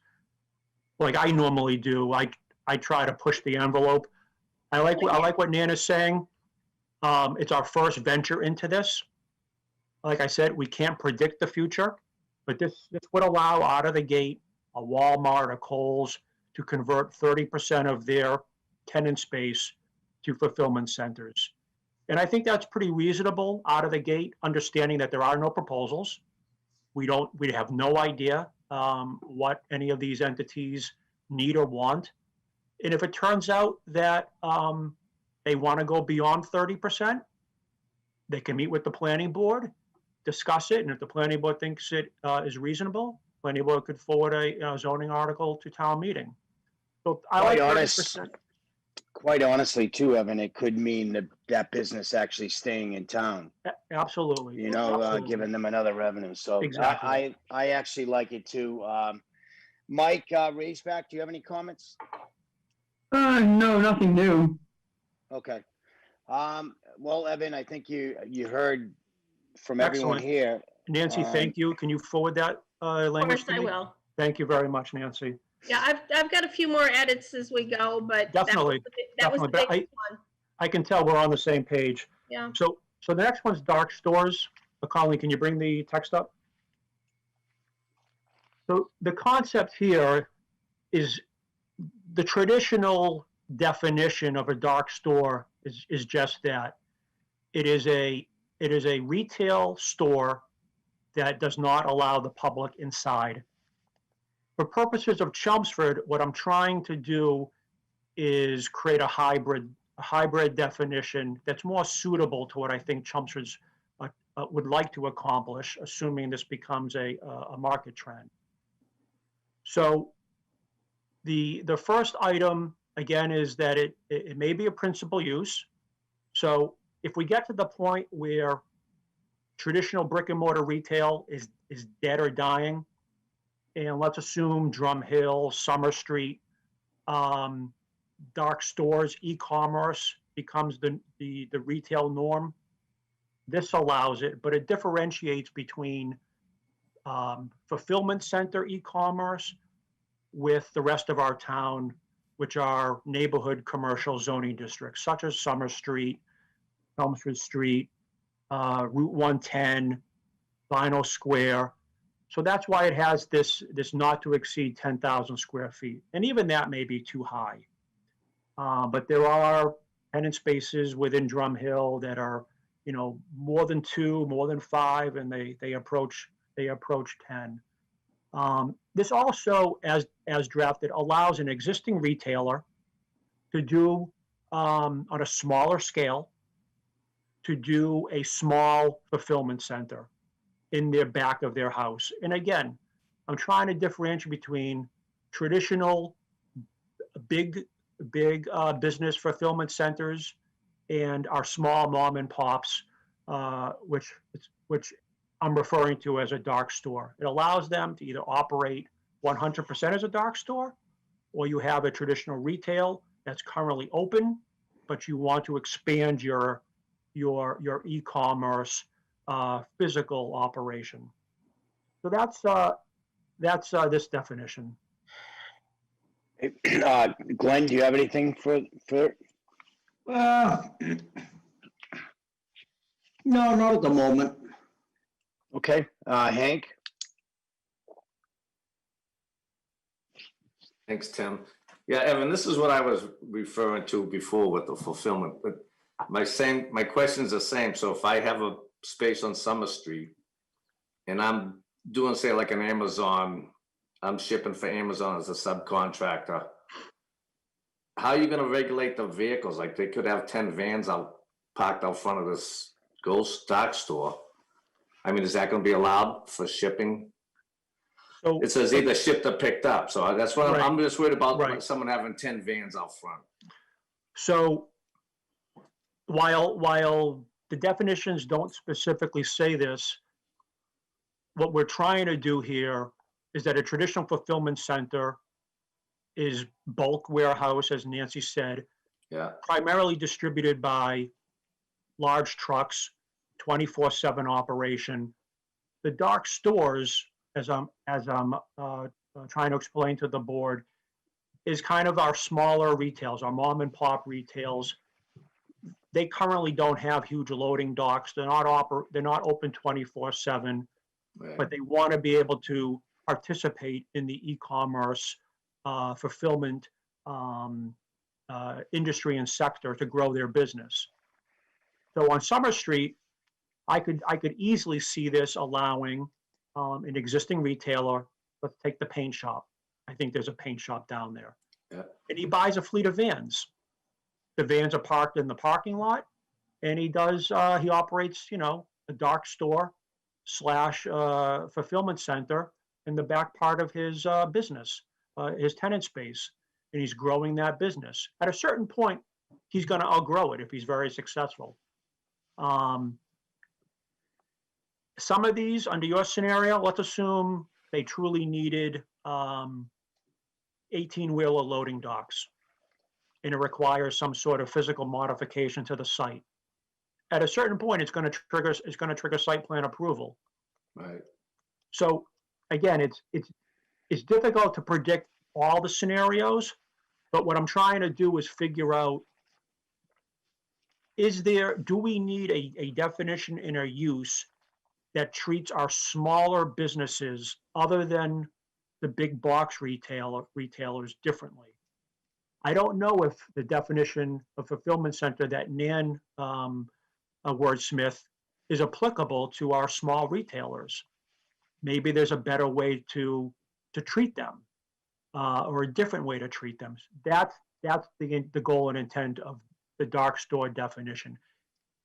Like I normally do, I try to push the envelope. I like what Nan is saying. It's our first venture into this. Like I said, we can't predict the future, but this would allow out of the gate a Walmart, a Kohl's to convert 30% of their tenant space to fulfillment centers. And I think that's pretty reasonable out of the gate, understanding that there are no proposals. We have no idea what any of these entities need or want. And if it turns out that they want to go beyond 30%, they can meet with the planning board, discuss it, and if the planning board thinks it is reasonable, planning board could forward a zoning article to town meeting. So I like 30%. Quite honestly too, Evan, it could mean that business actually staying in town, Absolutely. you know, Absolutely. giving them another revenue. So Exactly. I actually like it too. Mike, Raceback, do you have any comments? No, nothing new. Okay. Well, Evan, I think you heard from everyone Excellent. here. Nancy, thank you. Can you forward that of language course to I me? will. Thank you very much, Nancy. Yeah, I've got a few more edits as we go, but Definitely, that was the definitely, biggest one. I can tell we're on the same page. Yeah. So the next one's dark stores. Colleen, can you bring the text up? So the concept here is the traditional definition of a dark store is just that. It is a retail store that does not allow the public inside. For purposes of Chelmsford, what I'm trying to do is create a hybrid definition that's more suitable to what I think Chelmsford's would like to accomplish, assuming this becomes a market trend. So the first item, again, is that it may be a principal use. So if we get to the point where traditional brick and mortar retail is dead or dying, and let's assume Drum Hill, Summer Street, dark stores, e-commerce becomes the retail norm. This allows it, but it differentiates between fulfillment center e-commerce with the rest of our town, which are neighborhood commercial zoning districts, such as Summer Street, Chelmsford Street, Route 110, Vinyl Square. So that's why it has this not to exceed 10,000 square feet. And even that may be too high. But there are tenant spaces within Drum Hill that are, more than 2, more than 5, and they approach 10. This also, as drafted, allows an existing retailer to do, on a smaller scale, to do a small fulfillment center in their back of their house. And again, I'm trying to differentiate between traditional big business fulfillment centers and our small mom and pops, which I'm referring to as a dark store. It allows them to either operate 100% as a dark store, or you have a traditional retail that's currently open, but you want to expand your e-commerce physical operation. So that's this definition. Glenn, do you have anything for? No, not at the moment. Okay, Hank? Thanks, Tim. Yeah, Evan, this is what I was referring to before with the fulfillment, but my question is the same. So if I have a space on Summer Street and I'm doing, say, like an Amazon, I'm shipping for Amazon as a subcontractor, how are you going to regulate the vehicles? Like they could have 10 vans out parked out front of this ghost dark store. I mean, is that gonna be allowed for shipping? So, It says either shipped or picked up, so that's what I'm just worried about, Right. someone having 10 vans out front. so while the definitions don't specifically say this, what we're trying to do here is that a traditional fulfillment center is bulk warehouse, as Nancy said, Yeah, primarily distributed by large trucks, 24/7 operation. The dark stores, as I'm trying to explain to the board, is kind of our smaller retails, our mom and pop retails. They currently don't have huge loading docks. They're not open 24/7, right. but they want to be able to participate in the e-commerce fulfillment industry and sector to grow their business. So on Summer Street, I could easily see this allowing an existing retailer. Let's take the paint shop. I think there's a paint shop down there. Yeah. And he buys a fleet of vans. The vans are parked in the parking lot, and he operates, a dark store / fulfillment center in the back part of his business, his tenant space, and he's growing that business. At a certain point, he's going to outgrow it if he's very successful. Some of these, under your scenario, let's assume they truly needed 18-wheeler loading docks, and it requires some sort of physical modification to the site. At a certain point, it's going to trigger site plan approval. Right. So again, it's difficult to predict all the scenarios, but what I'm trying to do is figure out, do we need a definition in our use that treats our smaller businesses other than the big box retailers differently? I don't know if the definition of fulfillment center that Nan wordsmith is applicable to our small retailers. Maybe there's a better way to treat them, or a different way to treat them. That's the goal and intent of the dark store definition.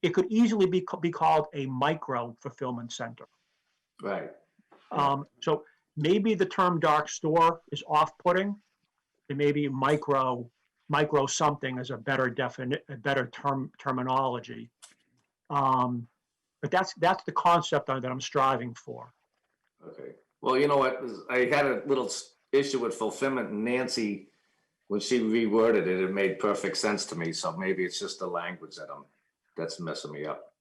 It could easily be called a micro fulfillment center. Right. So maybe the term dark store is off-putting, and maybe micro something is a better terminology. But that's the concept that I'm striving for. Okay. Well, you know what? I had a little issue with fulfillment. Nancy, when she reworded it, it made perfect sense to me. So maybe it's just the language that's messing me up.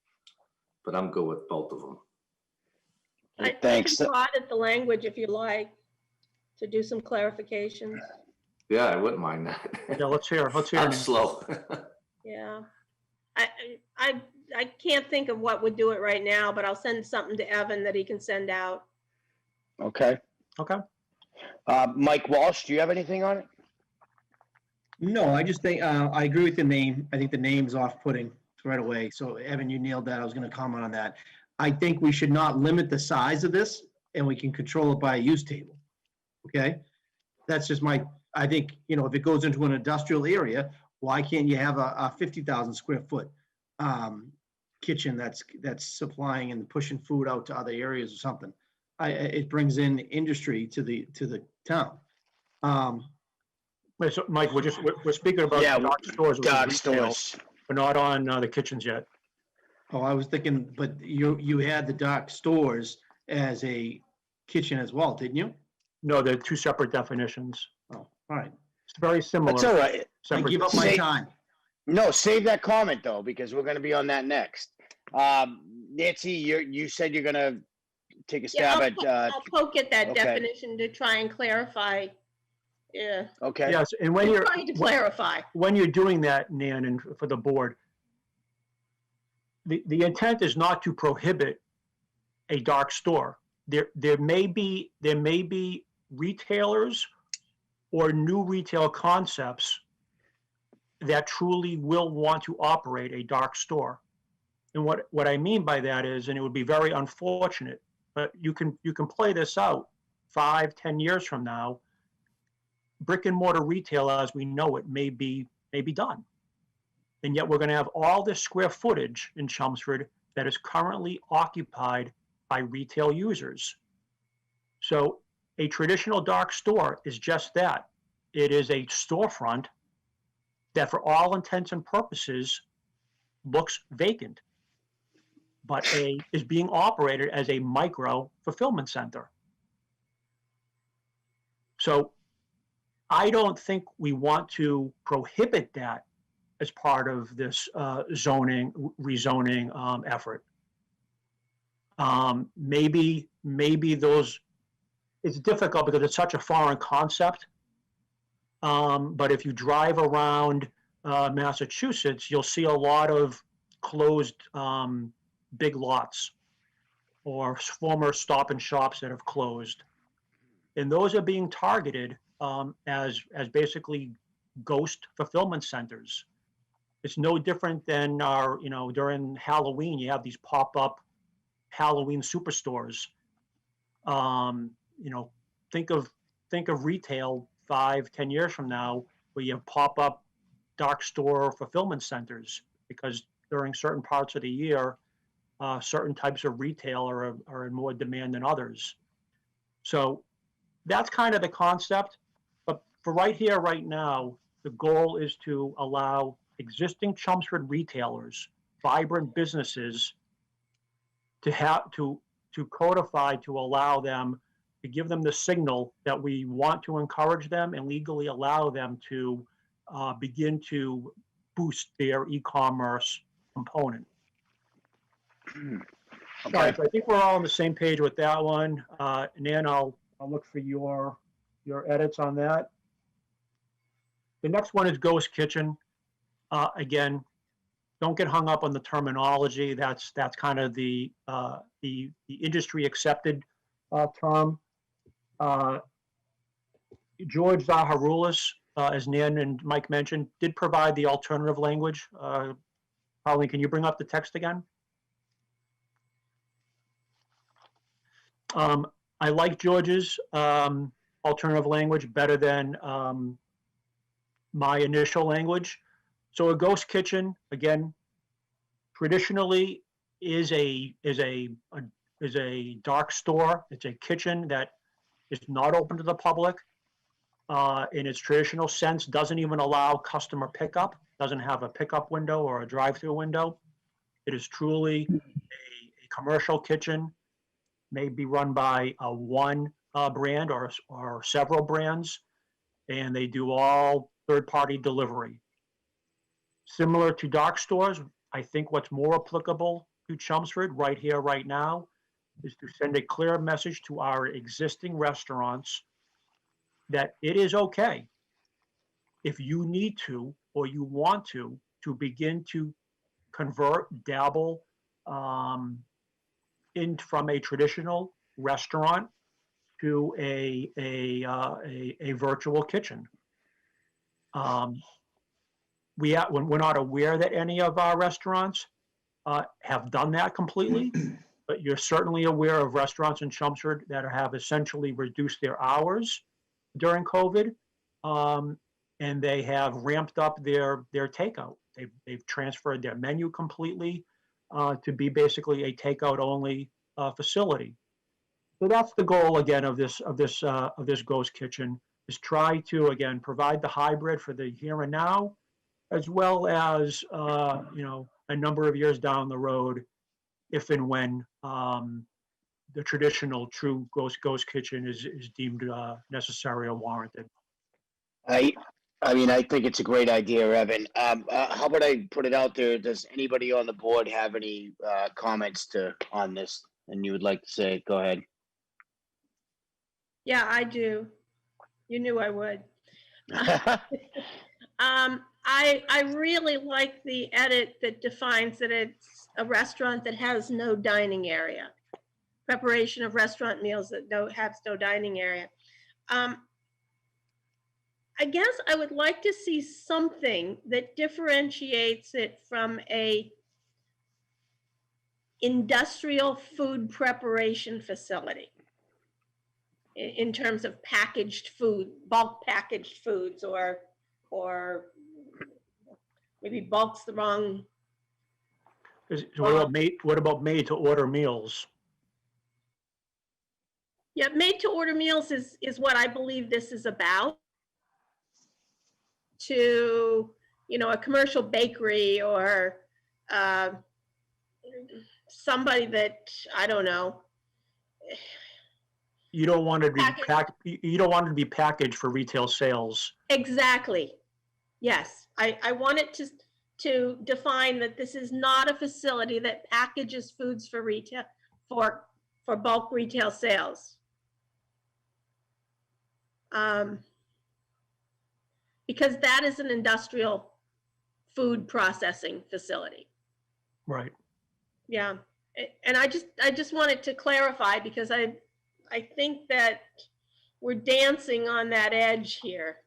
But I'm good with both of them. I can audit the language if you like, to do some clarifications. Yeah, I wouldn't mind that. Yeah, let's hear. I'm slow. Yeah. I can't think of what would do it right now, but I'll send something to Evan that he can send out. Okay. Okay. Mike Walsh, do you have anything on it? No, I just think, I agree with the name. I think the name's off-putting right away. So Evan, you nailed that. I was going to comment on that. I think we should not limit the size of this, and we can control it by a use table. Okay? That's just I think, if it goes into an industrial area, why can't you have a 50,000 square foot kitchen that's supplying and pushing food out to other areas or something? It brings in industry to the town. Wait, so Mike, we're speaking about dark stores. Dark stores. We're not on the kitchens yet. Oh, I was thinking, but you had the dark stores as a kitchen as well, didn't you? No, they're two separate definitions. Oh, all right. It's very similar. That's all right. I give up my time. No, save that comment though, because we're going to be on that next. Nancy, you said you're going to take a stab at. I'll poke at that okay. definition to try and clarify. Yeah. Okay. Yes, and when you're trying to clarify. When you're doing that, Nan, and for the board, the intent is not to prohibit a dark store. There may be retailers or new retail concepts that truly will want to operate a dark store. And what I mean by that is, and it would be very unfortunate, but you can play this out 5-10 years from now, brick and mortar retail as we know it may be done. And yet we're going to have all this square footage in Chelmsford that is currently occupied by retail users. So a traditional dark store is just that. It is a storefront that for all intents and purposes looks vacant, but is being operated as a micro fulfillment center. So I don't think we want to prohibit that as part of this rezoning effort. Maybe those, it's difficult because it's such a foreign concept. But if you drive around Massachusetts, you'll see a lot of closed big lots or former Stop and Shops that have closed. And those are being targeted as basically ghost fulfillment centers. It's no different than our, during Halloween, you have these pop-up Halloween superstores. Think of retail 5-10 years from now, where you have pop-up dark store fulfillment centers, because during certain parts of the year, certain types of retail are in more demand than others. So that's kind of the concept. But for right here, right now, the goal is to allow existing Chelmsford retailers, vibrant businesses, to codify, to allow them, to give them the signal that we want to encourage them and legally allow them to begin to boost their e-commerce component. Okay. All right, so I think we're all on the same page with that one. Nan, I'll look for your edits on that. The next one is Ghost Kitchen. Again, don't get hung up on the terminology. That's kind of the industry accepted term. George Zaharoulis, as Nan and Mike mentioned, did provide the alternative language. Pauline, can you bring up the text again? I like George's alternative language better than my initial language. So a ghost kitchen, again, traditionally is a dark store. It's a kitchen that is not open to the public. In its traditional sense, doesn't even allow customer pickup, doesn't have a pickup window or a drive-through window. It is truly a commercial kitchen, may be run by one brand or several brands, and they do all third-party delivery. Similar to dark stores, I think what's more applicable to Chelmsford right here, right now, is to send a clear message to our existing restaurants that it is okay if you need to or you want to begin to convert, dabble in from a traditional restaurant to a virtual kitchen. We're not aware that any of our restaurants have done that completely, but you're certainly aware of restaurants in Chelmsford that have essentially reduced their hours during COVID, and they have ramped up their takeout. They've transferred their menu completely to be basically a takeout only facility. So that's the goal again of this ghost kitchen, is try to again provide the hybrid for the here and now, as well as a number of years down the road, if and when the traditional true ghost kitchen is deemed necessary or warranted. I mean, I think it's a great idea, Evan. How about I put it out there? Does anybody on the board have any comments on this, and you would like to say it? Go ahead. Yeah, I do. You knew I would. I really like the edit that defines that it's a restaurant that has no dining area. Preparation of restaurant meals that have no dining area. I guess I would like to see something that differentiates it from a industrial food preparation facility in terms of packaged food, bulk packaged foods, or maybe bulk's the wrong. What about made to order meals? Yeah, made to order meals is what I believe this is about. To, you know, a commercial bakery or somebody that, I don't know. You don't want it to be Package. you don't want it to be packaged for retail sales. Exactly. Yes, I want it to define that this is not a facility that packages foods for retail, for bulk retail sales. Because that is an industrial food processing facility. Right. Yeah, and I just wanted to clarify because I think that we're dancing on that edge here.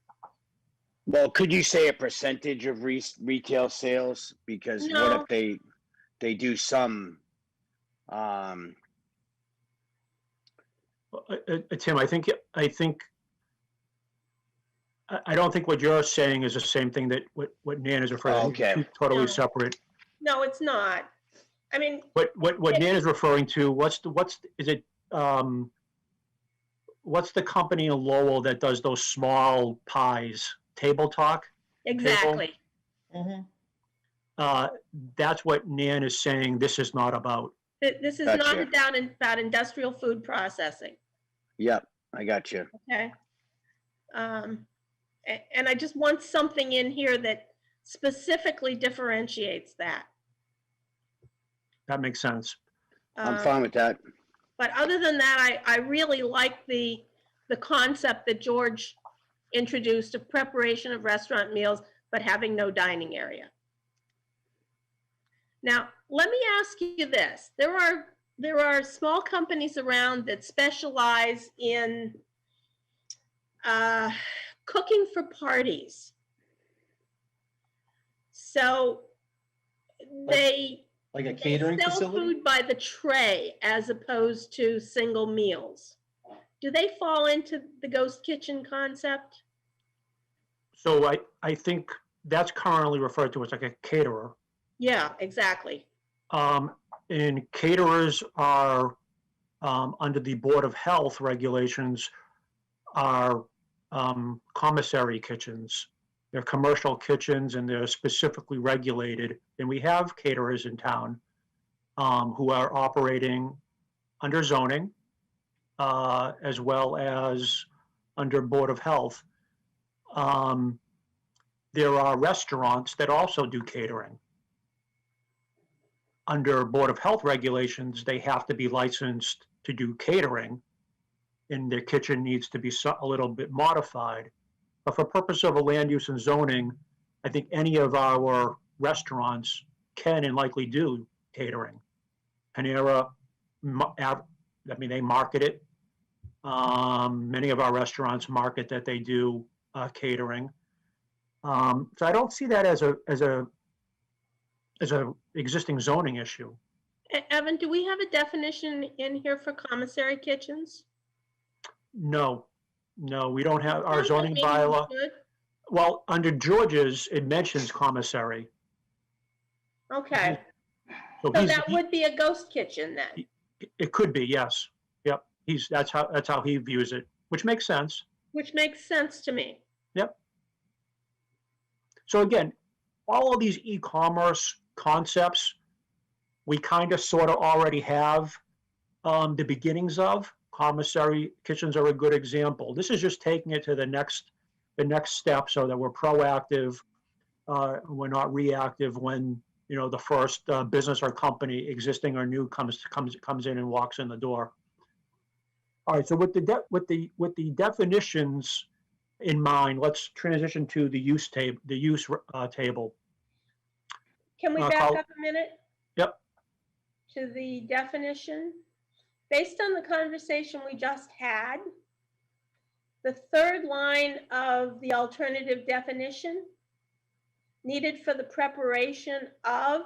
Well, could you say a percentage of retail sales? Because what No. if they do some, Tim, I don't think what you're saying is the same thing that what Nan is referring to. Okay. Two totally No. separate. No, it's not. I mean, What Nan is referring to, what's the company in Lowell that does those small pies? Table Talk? exactly. That's what Nan is saying this is not about. This is not Gotcha. about industrial food processing, yep, I got you. okay? And I just want something in here that specifically differentiates that. That makes sense. I'm Um, fine with that. But other than that, I really like the concept that George introduced of preparation of restaurant meals, but having no dining area. Now, let me ask you this. There are small companies around that specialize in cooking for parties. So they Like a catering sell facility? food by the tray as opposed to single meals. Do they fall into the ghost kitchen concept? So I think that's currently referred to as like a caterer. Yeah, exactly. And caterers are, under the Board of Health regulations, are commissary kitchens. They're commercial kitchens and they're specifically regulated. And we have caterers in town who are operating under zoning as well as under Board of Health. There are restaurants that also do catering. Under Board of Health regulations, they have to be licensed to do catering, and their kitchen needs to be a little bit modified. But for purpose of a land use and zoning, I think any of our restaurants can and likely do catering. Panera, they market it. Many of our restaurants market that they do catering. So I don't see that as a existing zoning issue. Evan, do we have a definition in here for commissary kitchens? No, we don't have our zoning bylaw. Well, under George's, it mentions commissary. Okay, So so that would be a ghost kitchen then. it could be, yes. Yep. That's how he views it, which makes sense. Which makes sense to me. Yep. So again, all of these e-commerce concepts, we kind of sort of already have the beginnings of. Commissary kitchens are a good example. This is just taking it to the next step so that we're proactive. We're not reactive when, the first business or company, existing or new, comes in and walks in the door. All right, so with the definitions in mind, let's transition to the use table. Can we back up a minute? Yep. To the definition? Based on the conversation we just had, the third line of the alternative definition, needed for the preparation of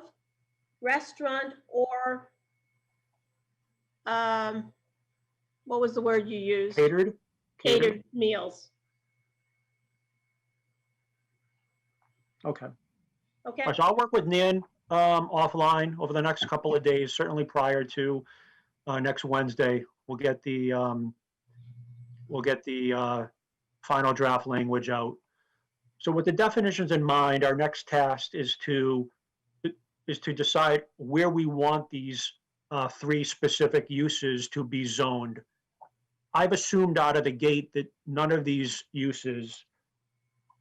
restaurant or, what was the word you used? Catered meals. Okay. Okay. So I'll work with Nan offline over the next couple of days, certainly prior to next Wednesday. We'll get the we'll get the final draft language out. So with the definitions in mind, our next task is to decide where we want these three specific uses to be zoned. I've assumed out of the gate that none of these uses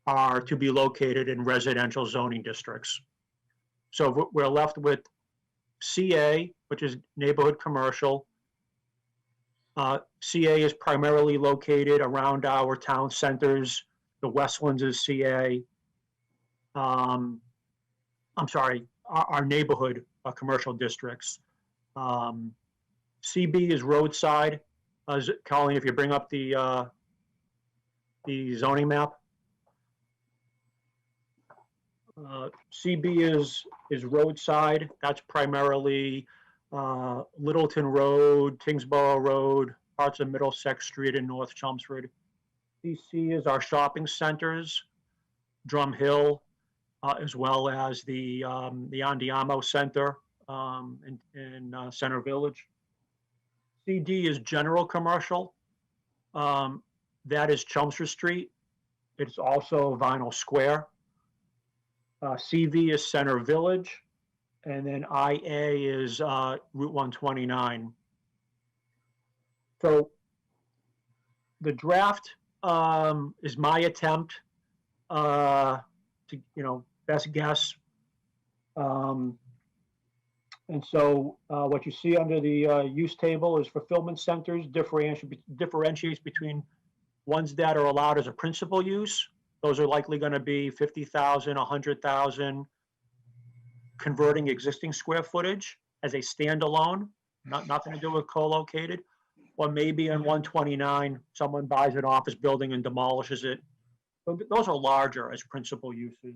are to be located in residential zoning districts. So we're left with CA, which is neighborhood commercial. CA is primarily located around our town centers. The Westlands is CA. I'm sorry, our neighborhood commercial districts. CB is roadside. Colleen, if you bring up the zoning map. CB is roadside. That's primarily Littleton Road, Tingsboro Road, parts of Middlesex Street and North Chelmsford. CC is our shopping centers, Drum Hill, as well as the Andiamo Center in Center Village. CD is general commercial. That is Chelmsford Street. It's also Vinyl Square. CV is Center Village. And then IA is Route 129. So the draft is my attempt to, best guess. And so what you see under the use table is fulfillment centers differentiates between ones that are allowed as a principal use. Those are likely going to be 50,000, 100,000, converting existing square footage as a standalone, nothing to do with co-located. Or maybe in 129, someone buys an office building and demolishes it. So those are larger as principal uses.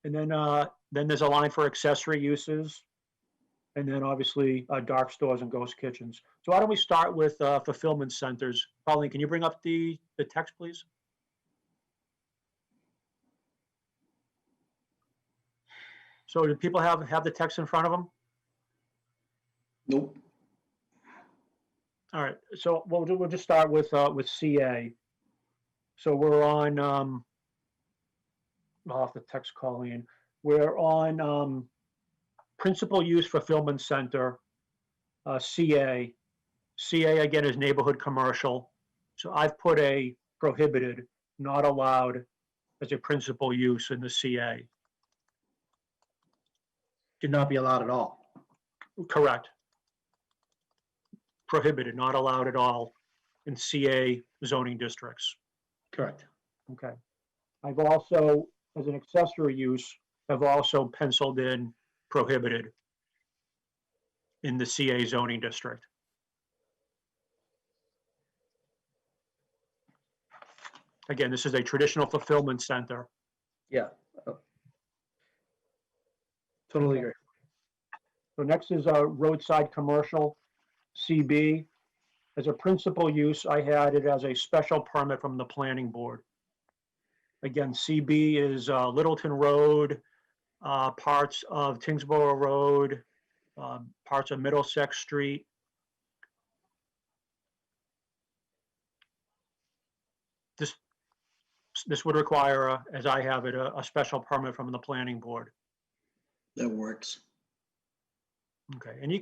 And then there's a line for accessory uses. And then obviously dark stores and ghost kitchens. So why don't we start with fulfillment centers? Colleen, can you bring up the text, please? So do people have the text in front of them? Nope. All right, so we'll just start with CA. So we're on, I'll have to text Colleen. We're on principal use fulfillment center, CA. CA again is neighborhood commercial. So I've put a prohibited, not allowed as a principal use in the CA. Should not be allowed at all. Correct. Prohibited, not allowed at all in CA zoning districts. Correct. Okay. I've also, as an accessory use, have also penciled in prohibited in the CA zoning district. Again, this is a traditional fulfillment center. Yeah. Totally agree. So next is a roadside commercial, CB. As a principal use, I had it as a special permit from the planning board. Again, CB is Littleton Road, parts of Tingsboro Road, parts of Middlesex Street. This would require, as I have it, a special permit from the planning board. That works. Okay, and you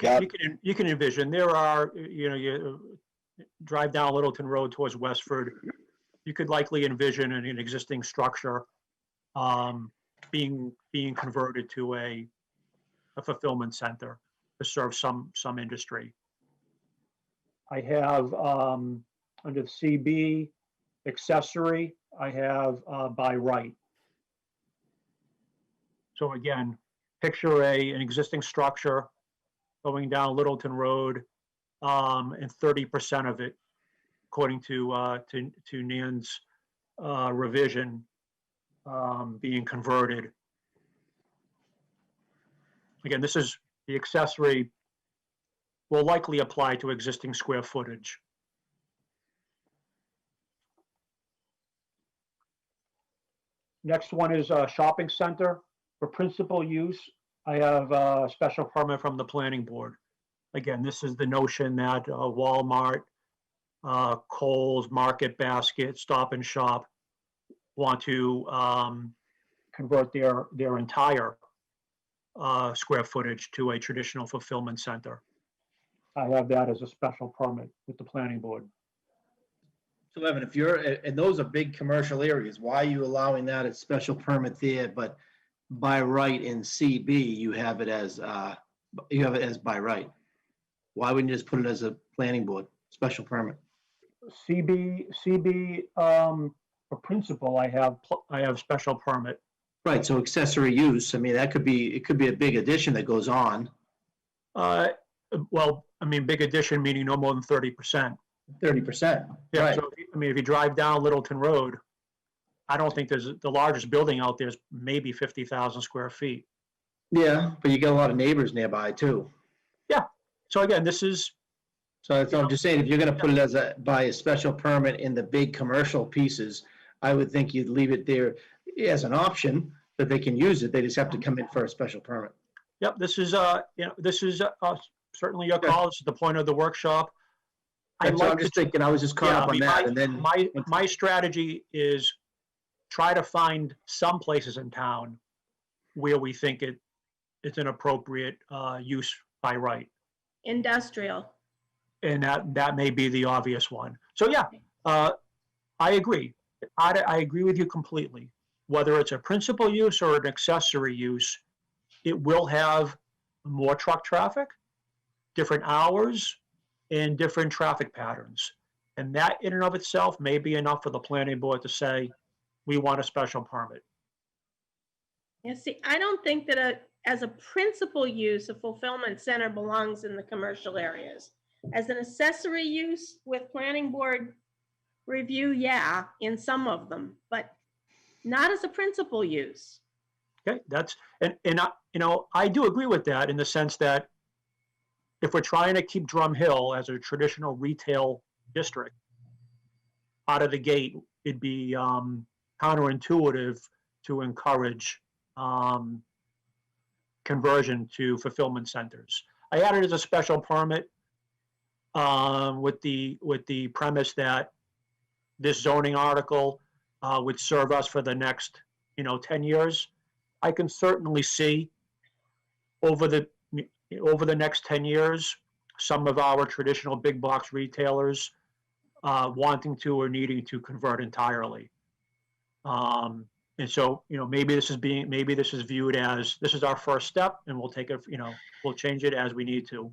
can envision there are, you drive down Littleton Road towards Westford, you could likely envision an existing structure being converted to a fulfillment center to serve some industry. I have under the CB accessory, I have by right. So again, picture an existing structure going down Littleton Road, and 30% of it, according to Nan's revision, being converted. Again, this is the accessory will likely apply to existing square footage. Next one is a shopping center. For principal use, I have a special permit from the planning board. Again, this is the notion that Walmart, Kohl's, Market Basket, Stop and Shop want to convert their entire square footage to a traditional fulfillment center. I have that as a special permit with the planning board. So Evan, if you're, and those are big commercial areas, why are you allowing that as special permit there, but by right in CB, you have it as by right? Why wouldn't you just put it as a planning board, special permit? CB, for principal, I have special permit. Right, so accessory use, I mean, it could be a big addition that goes on, Well, I mean, big addition meaning no more than 30%. 30%. Yeah, Right. so, I mean, if you drive down Littleton Road, I don't think the largest building out there is maybe 50,000 square feet. Yeah, but you got a lot of neighbors nearby too. So again, this is, So that's, I'm just saying, if you're gonna put it by a special permit in the big commercial pieces, I would think you'd leave it there as an option that they can use it. They just have to come in for a special permit. yep, this is, this is certainly your call. This is the point of the workshop. I'd That's what like I'm to just thinking, I was just caught Yeah, up I on mean, that and then. my strategy is try to find some places in town where we think it's an appropriate use by right. Industrial. And that may be the obvious one. So yeah, I agree. I agree with you completely. Whether it's a principal use or an accessory use, it will have more truck traffic, different hours, and different traffic patterns. And that in and of itself may be enough for the planning board to say, we want a special permit. Yeah, see, I don't think that as a principal use, a fulfillment center belongs in the commercial areas. As an accessory use with planning board review, yeah, in some of them, but not as a principal use. Okay, I do agree with that in the sense that if we're trying to keep Drum Hill as a traditional retail district, out of the gate, it'd be counterintuitive to encourage conversion to fulfillment centers. I added it as a special permit with the premise that this zoning article would serve us for the next 10 years. I can certainly see over the next 10 years, some of our traditional big box retailers wanting to or needing to convert entirely. And so, maybe this is viewed as, this is our first step and we'll take it, we'll change it as we need to.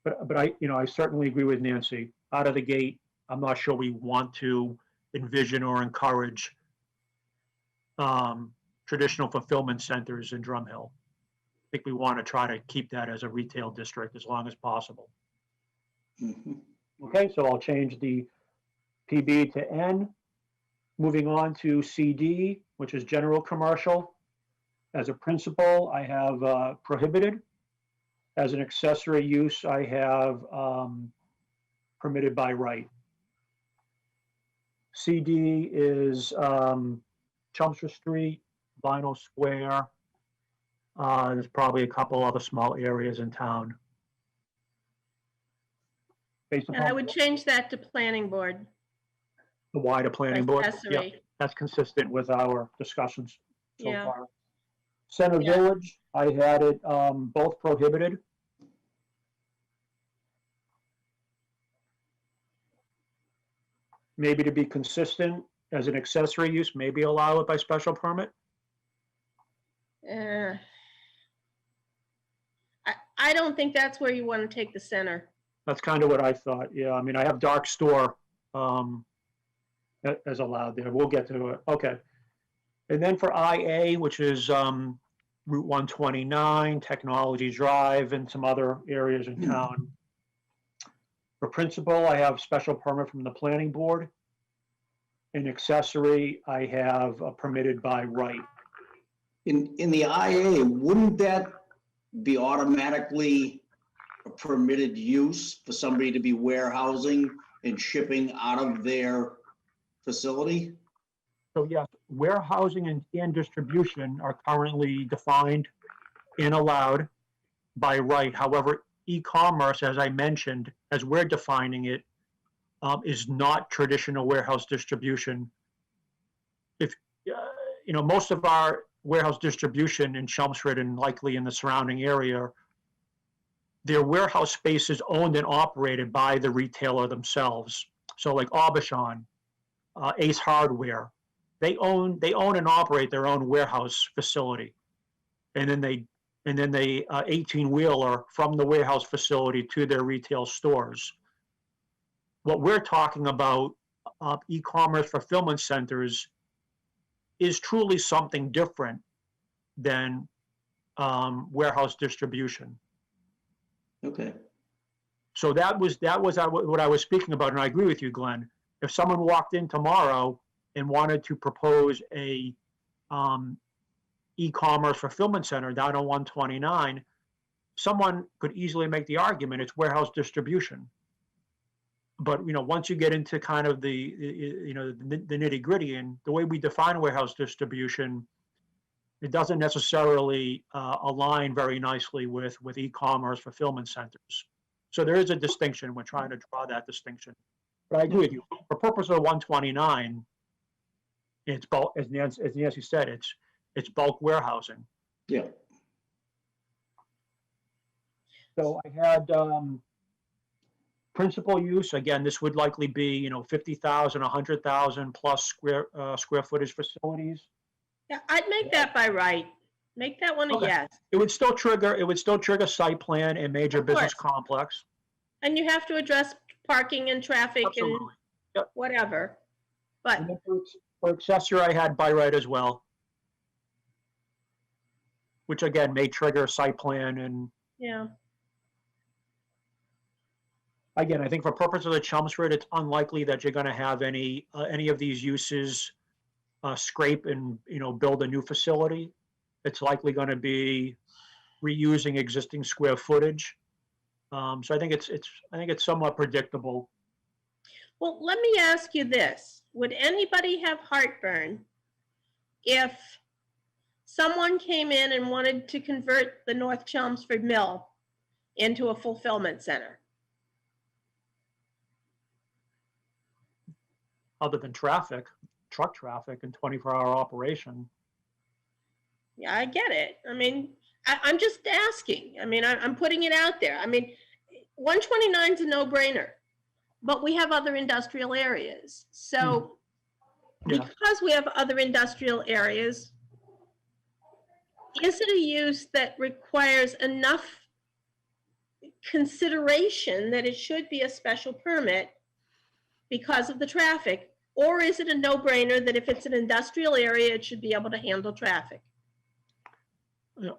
But I certainly agree with Nancy. Out of the gate, I'm not sure we want to envision or encourage traditional fulfillment centers in Drum Hill. I think we want to try to keep that as a retail district as long as possible. Mhm. Okay, so I'll change the PB to N. Moving on to CD, which is general commercial. As a principal, I have prohibited. As an accessory use, I have permitted by right. CD is Chelmsford Street, Vinyl Square. There's probably a couple other small areas in town. Based And I upon would change that to planning board. the wider planning board. Yeah, Accessory. that's consistent with our discussions so Yeah. far. Center Yeah. Village, I had it both prohibited. Maybe to be consistent as an accessory use, maybe allow it by special permit. I don't think that's where you want to take the center. That's kind of what I thought. Yeah, I mean, I have dark store as allowed there. We'll get to it. Okay. And then for IA, which is Route 129, Technology Drive, and some other areas in town. For principal, I have special permit from the planning board. In accessory, I have permitted by right. In the IA, wouldn't that be automatically a permitted use for somebody to be warehousing and shipping out of their facility? So yes, warehousing and distribution are currently defined and allowed by right. However, e-commerce, as I mentioned, as we're defining it, is not traditional warehouse distribution. If, most of our warehouse distribution in Chelmsford and likely in the surrounding area, their warehouse space is owned and operated by the retailer themselves. So like Aubuchon, Ace Hardware, they own and operate their own warehouse facility. And then they 18-wheeler from the warehouse facility to their retail stores. What we're talking about, e-commerce fulfillment centers, is truly something different than warehouse distribution. Okay. So that was what I was speaking about, and I agree with you, Glenn. If someone walked in tomorrow and wanted to propose a e-commerce fulfillment center down on 129, someone could easily make the argument it's warehouse distribution. But once you get into kind of the nitty gritty and the way we define warehouse distribution, it doesn't necessarily align very nicely with e-commerce fulfillment centers. So there is a distinction. We're trying to draw that distinction. But I agree with you. For purpose of 129, it's bulk, as Nancy said, it's bulk warehousing. Yeah. So I had principal use. Again, this would likely be 50,000, 100,000 plus square footage facilities. Yeah, I'd make that by right. Make that one a Okay. yes. It would still trigger site plan and major Of business course. complex. And you have to address parking and traffic and Absolutely. Yep. whatever. But And then for accessory, I had by right as well, which again may trigger site plan. And yeah, again, I think for purpose of the Chelmsford, it's unlikely that you're going to have any of these uses scrape and build a new facility. It's likely going to be reusing existing square footage. So I think it's somewhat predictable. well, let me ask you this. Would anybody have heartburn if someone came in and wanted to convert the North Chelmsford Mill into a fulfillment center? Other than traffic, truck traffic and 24-hour operation. Yeah, I get it. I mean, I'm just asking. I mean, I'm putting it out there. I mean, 129 is a no-brainer, but we have other industrial areas. So Yeah. because we have other industrial areas, is it a use that requires enough consideration that it should be a special permit because of the traffic? Or is it a no-brainer that if it's an industrial area, it should be able to handle traffic?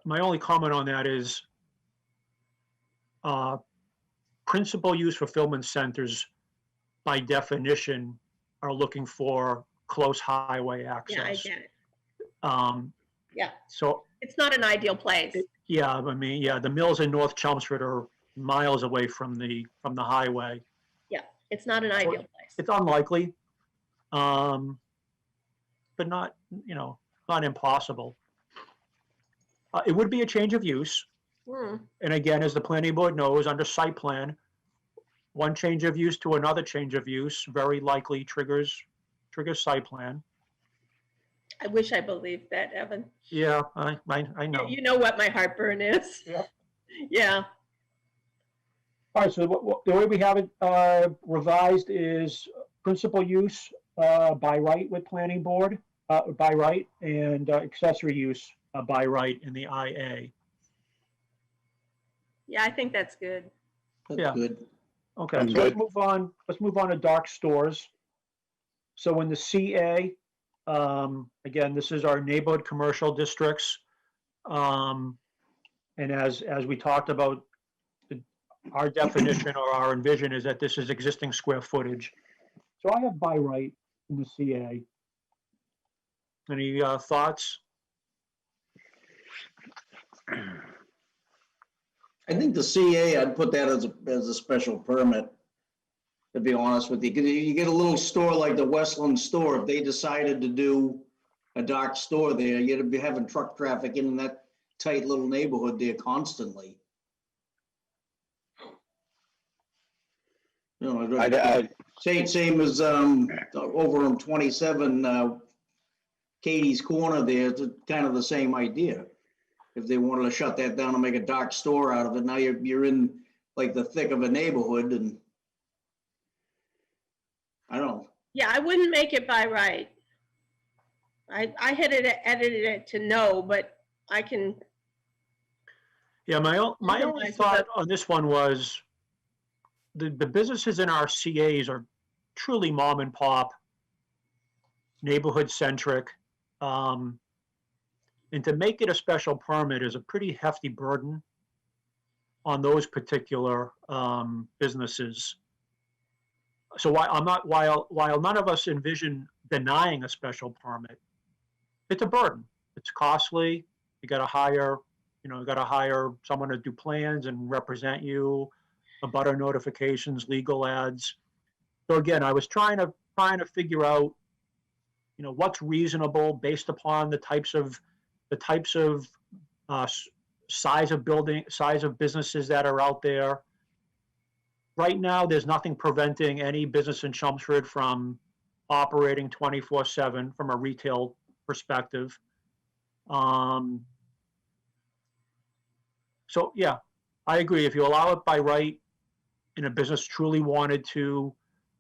My only comment on that is principal use fulfillment centers, by definition, are looking for close highway access. Yeah, I get it. Yeah, So, it's not an ideal place. yeah, I mean, yeah, the mills in North Chelmsford are miles away from the highway. Yeah, it's not an ideal place. It's unlikely, but not, not impossible. It would be a change of use. Hmm. And again, as the planning board knows, under site plan, one change of use to another change of use very likely triggers site plan. I wish I believed that, Evan. Yeah, I know. You know what my heartburn is. Yeah. Yeah. All right, so the way we have it revised is principal use by right with planning board, by right, and accessory use by right in the IA. Yeah, I think that's good. That's Yeah. good. Okay, I'm so good. let's move on to dark stores. So in the CA, again, this is our neighborhood commercial districts. And as we talked about, our definition or our envision is that this is existing square footage. So I have by right in the CA. Any thoughts? I think the CA, I'd put that as a special permit, to be honest with you. 'Cause you get a little store like the Westland store, if they decided to do a dark store there, you'd be having truck traffic in that tight little neighborhood there constantly. You know, I, same as, over on 27, Katie's Corner there, it's kind of the same idea. If they wanted to shut that down and make a dark store out of it, now you're in like the thick of a neighborhood and I don't know. Yeah, I wouldn't make it by right. I had edited it to no, but I can, Yeah, my Okay, only nice. thought on this one was the businesses in our CAs are truly mom and pop, neighborhood centric. And to make it a special permit is a pretty hefty burden on those particular businesses. So while none of us envision denying a special permit, it's a burden. It's costly. You got to hire someone to do plans and represent you, abutter notifications, legal ads. So again, I was trying to figure out, what's reasonable based upon the types of size of businesses that are out there. Right now, there's nothing preventing any business in Chelmsford from operating 24/7 from a retail perspective. So yeah, I agree. If you allow it by right and a business truly wanted to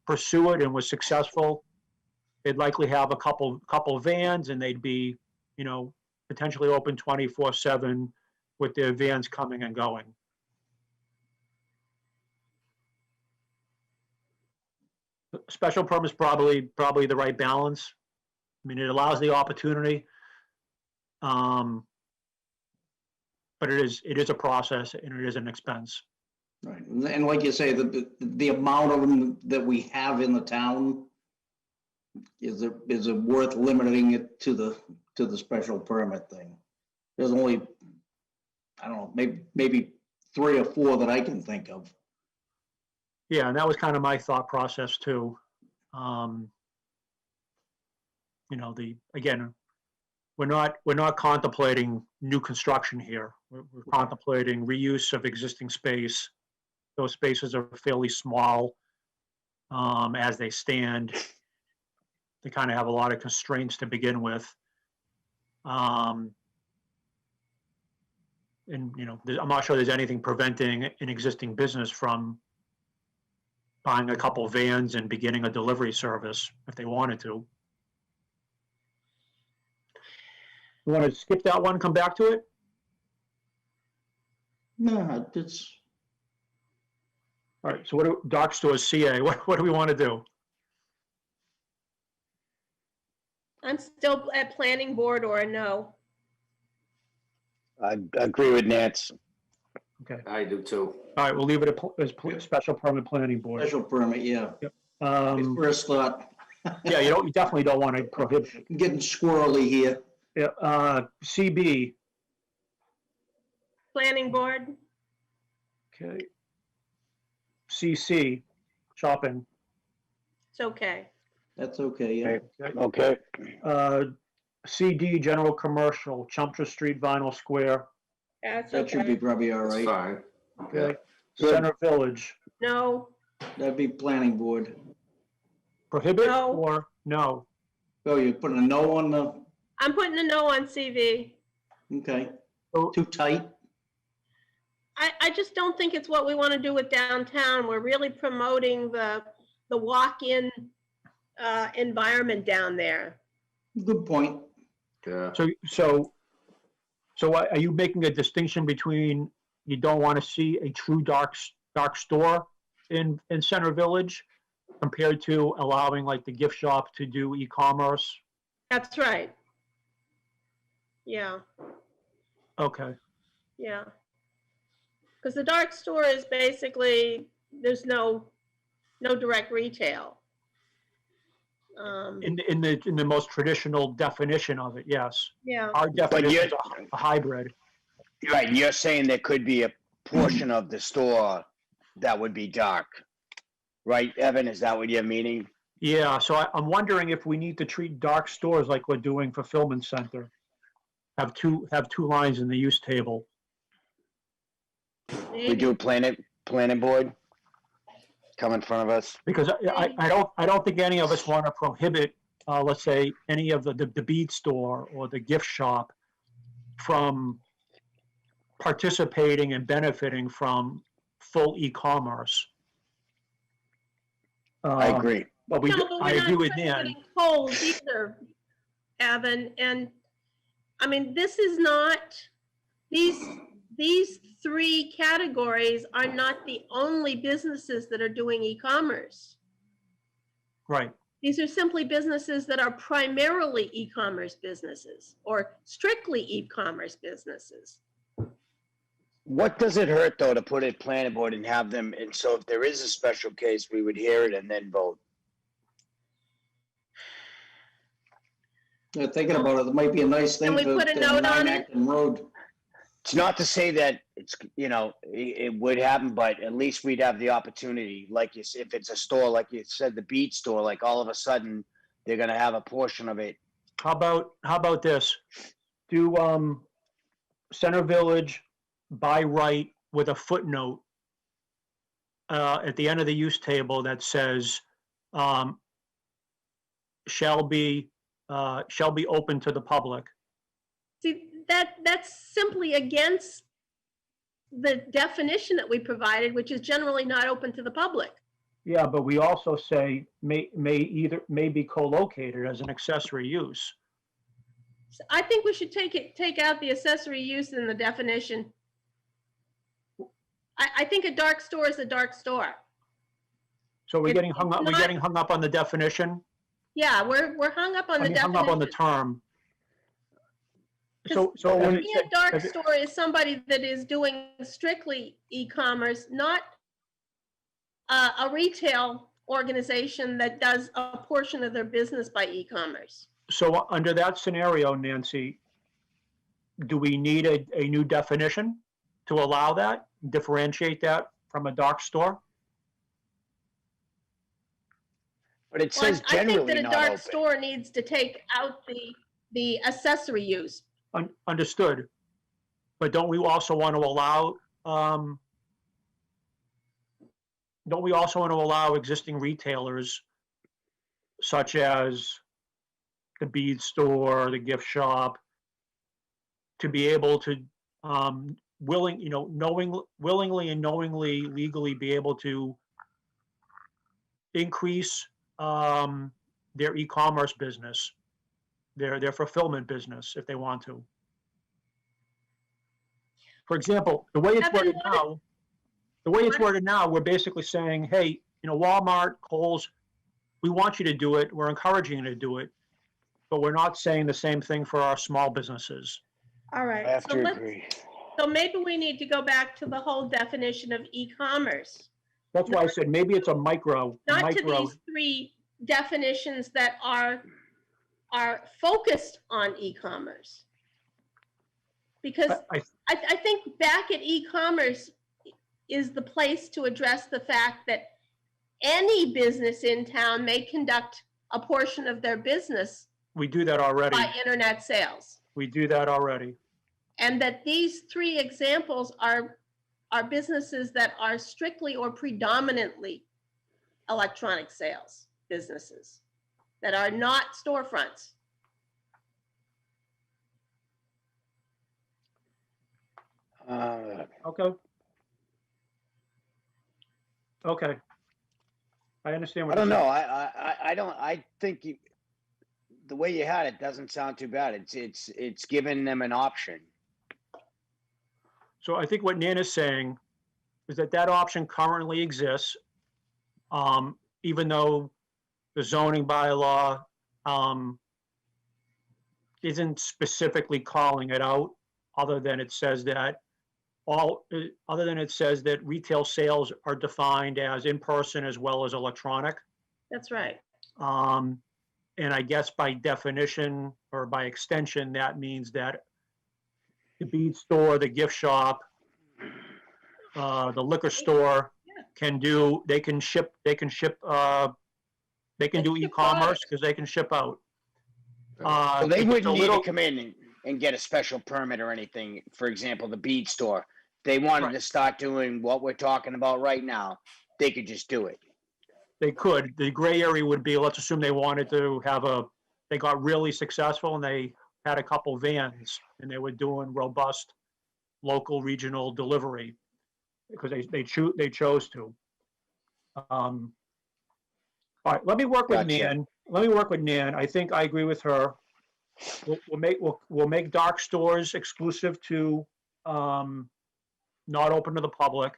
pursue it and was successful, they'd likely have a couple vans and they'd be, potentially open 24/7 with their vans coming and going. Special permit is probably the right balance. I mean, it allows the opportunity. But it is a process and it is an expense. Right, and like you say, the amount of them that we have in the town, is it worth limiting it to the special permit thing? There's only, I don't know, maybe 3 or 4 that I can think of. Yeah, and that was kind of my thought process too. Again, we're not contemplating new construction here. We're contemplating reuse of existing space. Those spaces are fairly small as they stand. They kind of have a lot of constraints to begin with. And I'm not sure there's anything preventing an existing business from buying a couple vans and beginning a delivery service if they wanted to. You want to skip that one, come back to it? No, it's, All right, so dark stores CA, what do we want to do? I'm still at planning board or a no. I agree with Nance. Okay, I do too. all right, we'll leave it as special permit planning board. special permit, yeah. Um, First thought, yeah, you definitely don't want to prohibit it. I'm getting squirrely here. Yeah, CB, Planning board, okay. CC, shopping. it's okay. That's okay, yeah. Okay, CD, general commercial, Chelmsford Street, Vinyl Square. That's That should be okay. probably all That's right. fine. Okay. Good. Center Village, No, That'd be planning board. prohibit No. or no? Oh, you're putting a no on the, I'm putting a no on CV. okay, So, too tight? I just don't think it's what we want to do with downtown. We're really promoting the walk-in environment down there. Good point. Yeah. So are you making a distinction between you don't want to see a true dark store in Center Village compared to allowing like the gift shop to do e-commerce? That's right. Yeah, Okay, yeah. Because the dark store is basically, there's no direct retail. in the most traditional definition of it, yes. Yeah, Our definition you're- is a hybrid. right, you're saying there could be a portion of the store that would be dark, right, Evan, is that what you're meaning? Yeah, so I'm wondering if we need to treat dark stores like we're doing Fulfillment Center. Have two lines in the use table. We maybe. do planning board? come in front of us? Because I don't think any of us want to prohibit, let's say, any of the bead store or the gift shop from participating and benefiting from full e-commerce. I agree. But No, but I we're agree not with Dan. prohibiting Kohl's either, Evan, and, I mean, this is not, these three categories are not the only businesses that are doing e-commerce. Right. These are simply businesses that are primarily e-commerce businesses or strictly e-commerce businesses. What does it hurt, though, to put it planning board and have them, and so if there is a special case, we would hear it and then vote? Yeah, thinking about it, it might be a nice thing Can we put a note on it? Acton Road. It's not to say that it's, you know, it would happen, but at least we'd have the opportunity, like you said, if it's a store, like you said, the bead store, like all of a sudden, they're gonna have a portion of it. How about this? Do Center Village by right with a footnote at the end of the use table that says shall be open to the public. See, that's simply against the definition that we provided, which is generally not open to the public. Yeah, but we also say may be co-located as an accessory use. So I think we should take out the accessory use in the definition. I think a dark store is a dark store. So we're It- getting hung it's up. We're not- getting hung up on the definition. Yeah, we're hung up on the Hung up on the definition. term. So when it To me, a dark said- store is somebody that is doing strictly e-commerce, not a retail organization that does a portion of their business by e-commerce. So under that scenario, Nancy, do we need a new definition to allow that, differentiate that from a dark store? But it Well, says I think generally that a not dark open. store needs to take out the accessory use. Understood. But don't we also want to allow, existing retailers such as the bead store, the gift shop, to be able to, willingly and knowingly, legally be able to increase their e-commerce business, their fulfillment business, if they want to. For example, the way it's Evan, worded now, we're basically saying, hey, Walmart, Kohl's, we want you to do it. We're encouraging you to do it, but we're not saying the same thing for our small businesses. All I right. have So to let's, agree. so maybe we need to go back to the whole definition of e-commerce, That's why I said maybe it's a micro. not to these three definitions that are focused on e-commerce. Because I think back at e-commerce is the place to address the fact that any business in town may conduct a portion of their business We do that already. by internet sales. We do that already. And that these three examples are businesses that are strictly or predominantly electronic sales businesses that are not storefronts. Okay. Okay. I understand I what don't you're know. saying. I think the way you had it doesn't sound too bad. It's giving them an option. So I think what Nana's saying is that option currently exists, even though the zoning bylaw isn't specifically calling it out, other than it says that retail sales are defined as in-person as well as electronic. That's right. And I guess by definition or by extension, that means that the bead store, the gift shop, the liquor store can do e-commerce because they can ship out. So they it's wouldn't a need little- to come in and get a special permit or anything. For example, the bead store. They wanted Right. to start doing what we're talking about right now. They could just do it. They could. The gray area would be, let's assume they wanted to have they got really successful and they had a couple vans and they were doing robust local regional delivery because they chose to. All right, let me work with Gotcha. Nan. Let me work with Nan. I think I agree with her. We'll make dark stores exclusive to, not open to the public.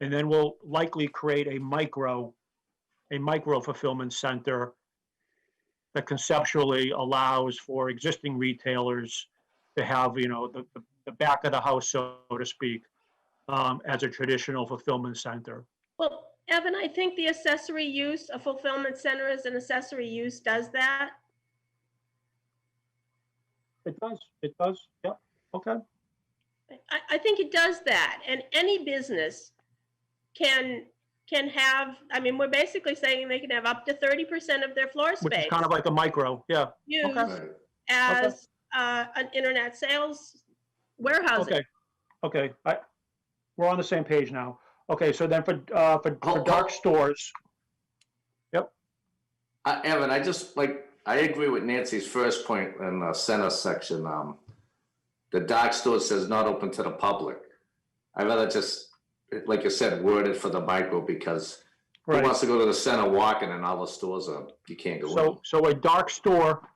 And then we'll likely create a micro fulfillment center that conceptually allows for existing retailers to have, the back of the house, so to speak, as a traditional fulfillment center. Well, Evan, I think the accessory use, a fulfillment center as an accessory use does that. It does, yep, okay. I think it does that. And any business can have, I mean, we're basically saying they can have up to 30% of their floor Which is space kind of like a micro, yeah, used okay. as an internet sales warehousing. Okay, we're on the same page now. Okay, so then for dark stores, Evan, I agree with Nancy's first point in the center section. The dark store says not open to the public. I'd rather just, like you said, word it for the micro because who right. wants to go to the center walking and all the stores you can't go in. So a dark store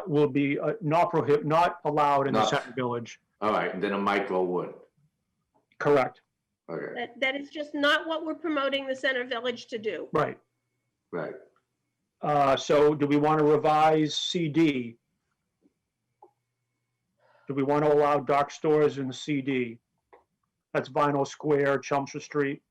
will be not allowed in the Not- center village. All right, and then a micro would. Correct, Okay, That is just not what we're promoting the center village to do. right. right. So do we want to revise CD? Do we want to allow dark stores in CD? That's Vinyl Square, Chelmsford Street.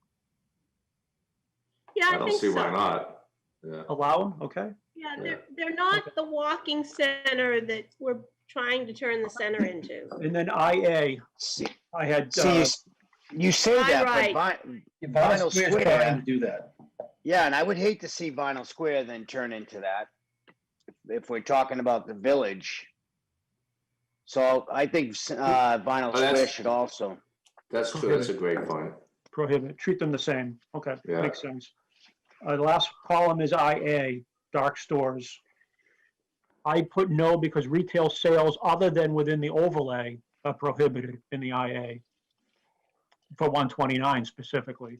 Yeah, I I don't think see why so. not. Yeah. Allow them, okay? Yeah, Yeah. they're not the walking center that we're trying to turn the center into. And then IA, See, I had, you say that, Right. but Vinyl Vinyl Square's Square, trying to do that. yeah, and I would hate to see Vinyl Square then turn into that. If we're talking about the village. So I think Vinyl Oh, that's- Square should also. That's true, that's a great point. prohibit, treat them the same. Okay, Yeah. makes sense. The last column is IA, dark stores. I put no because retail sales other than within the overlay are prohibited in the IA for 129 specifically.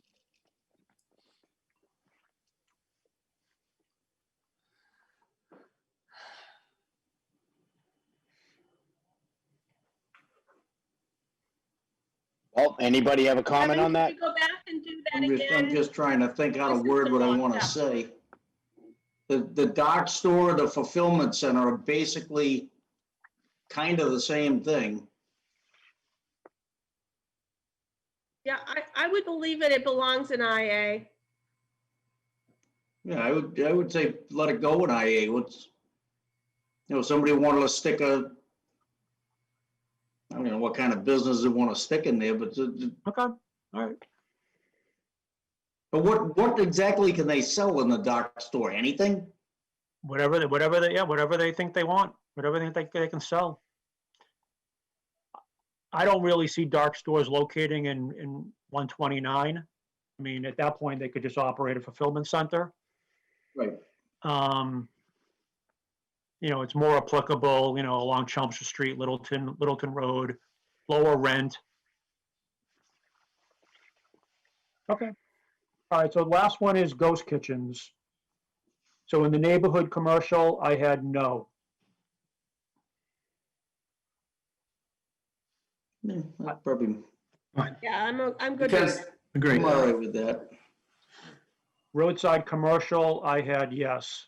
Well, anybody have a comment Evan, on that? can you go back and do that I'm again? just trying to think how to This is word the what I wrong want to chapter. say. The dark store, the fulfillment center are basically kind of the same thing. Yeah, I would believe it belongs in IA. Yeah, I would say let it go in IA. Somebody wanted to stick I don't know what kind of business they want to stick in there, but Okay, all right. but what exactly can they sell in the dark store? Anything? Whatever they think they want, whatever they think they can sell. I don't really see dark stores locating in 129. I mean, at that point, they could just operate a fulfillment center. Right. It's more applicable, along Chelmsford Street, Littleton Road, lower rent. Okay. All right, so the last one is ghost kitchens. So in the neighborhood commercial, I had no. Yeah, that's probably, Yeah, I'm good with Because that. Agree. I'm all right with that. Roadside commercial, I had yes.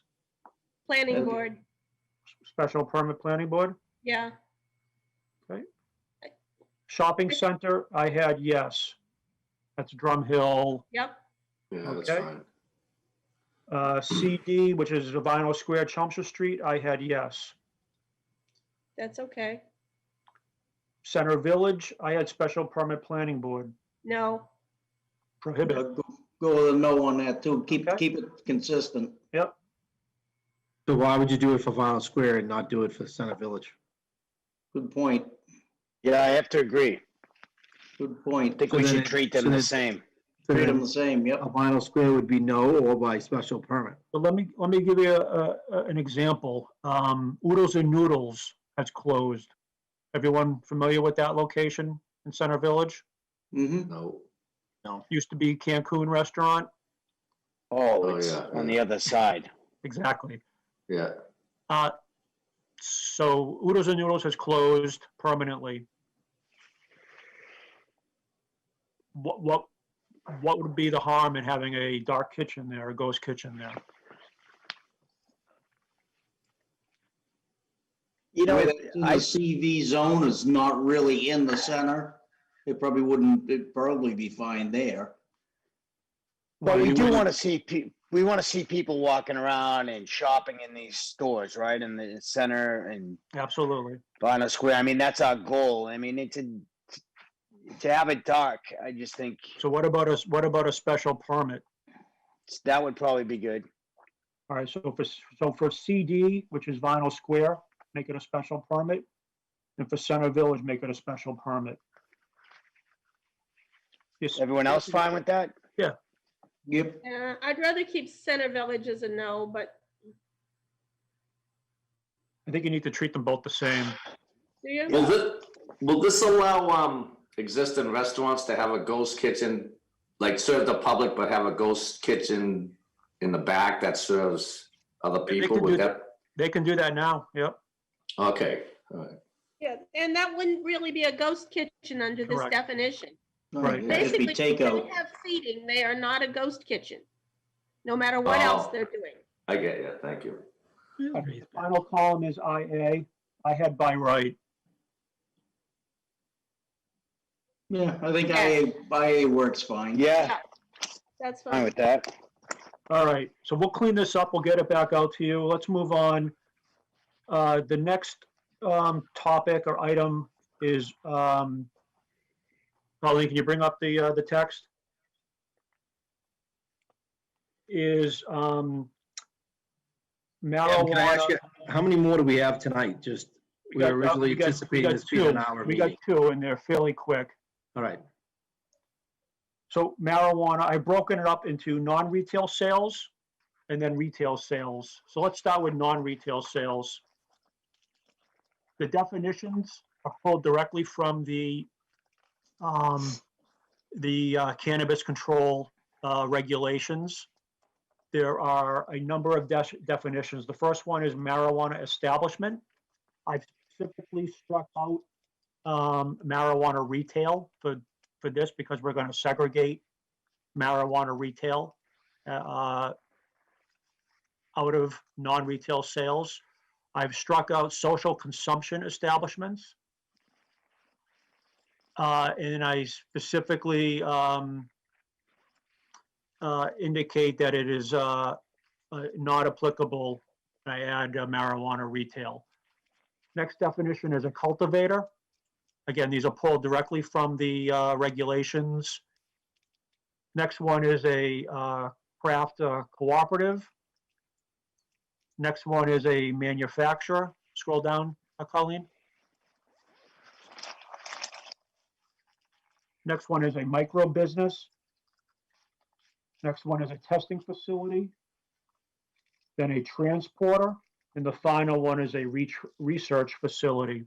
Planning Okay. board, Special permit planning board. yeah. Shopping center, I had yes. That's Drum Hill. Yep, yeah, that's Okay. fine. CD, which is the Vinyl Square, Chelmsford Street, I had yes. that's okay. Center Village, I had special permit planning board, No, prohibited. Go with a no on that too. Keep Okay. it consistent. Yep, So why would you do it for Vinyl Square and not do it for Center Village? Good point. Yeah, I have to agree. Good I point. think So we then should it- treat so them the then- same. So Treat them then the same, yep. a vinyl square would be no or by special permit. But let me give you an example. Oodles and Noodles has closed. Everyone familiar with that location in Center Village? Mm-hmm. No. Used to be Cancun restaurant. Oh, Oh, it's yeah, on yeah. the other side. Exactly. Yeah. So Oodles and Noodles has closed permanently. What would be the harm in having a dark kitchen there, a ghost kitchen there? You know, It's in the I, CV zone, is not really in the center. It'd probably be fine there. but Well, we you do wouldn't- want to see, we want to see people walking around and shopping in these stores, right? In the center and Absolutely. Vinyl Square. I mean, that's our goal. I mean, to have it dark, I just think So what about a special permit? that would probably be good. All right, so for CD, which is Vinyl Square, make it a special permit. And for Center Village, make it a special permit. Yes. Everyone else fine with that? Yep. I'd rather keep Center Village as a no, but I think you need to treat them both the same. do you? Will this allow existing restaurants to have a ghost kitchen, like serve the public, but have a ghost kitchen in the back that serves other They people can do with that? They can do that now, yep. Okay, all right. Yeah, and that wouldn't really be a ghost kitchen under this Correct. definition. Right. It'd be Basically, if they takeout. have seating, they are not a ghost kitchen, no matter what else Oh. they're doing. I get you, thank you. Okay, the final column is IA. I had by right. Yeah, I think IA works fine. Yeah, That's fine fine. with that. All right, so we'll clean this up. We'll get it back out to you. Let's move on. The next topic or item is, Colleen, can you bring up the text? Is Evan, can I ask marijuana. you, how many more do we have tonight? Just, we were originally anticipating this being an hour We got meeting. two, and they're fairly quick. All right. So marijuana, I've broken it up into non-retail sales and then retail sales. So let's start with non-retail sales. The definitions are pulled directly from the cannabis control regulations. There are a number of definitions. The first one is marijuana establishment. I've specifically struck out marijuana retail for this because we're going to segregate marijuana retail out of non-retail sales. I've struck out social consumption establishments. And I specifically indicate that it is not applicable. I add marijuana retail. Next definition is a cultivator. Again, these are pulled directly from the regulations. Next one is a craft cooperative. Next one is a manufacturer. Scroll down, Colleen. Next one is a micro business. Next one is a testing facility. Then a transporter. And the final one is a research facility.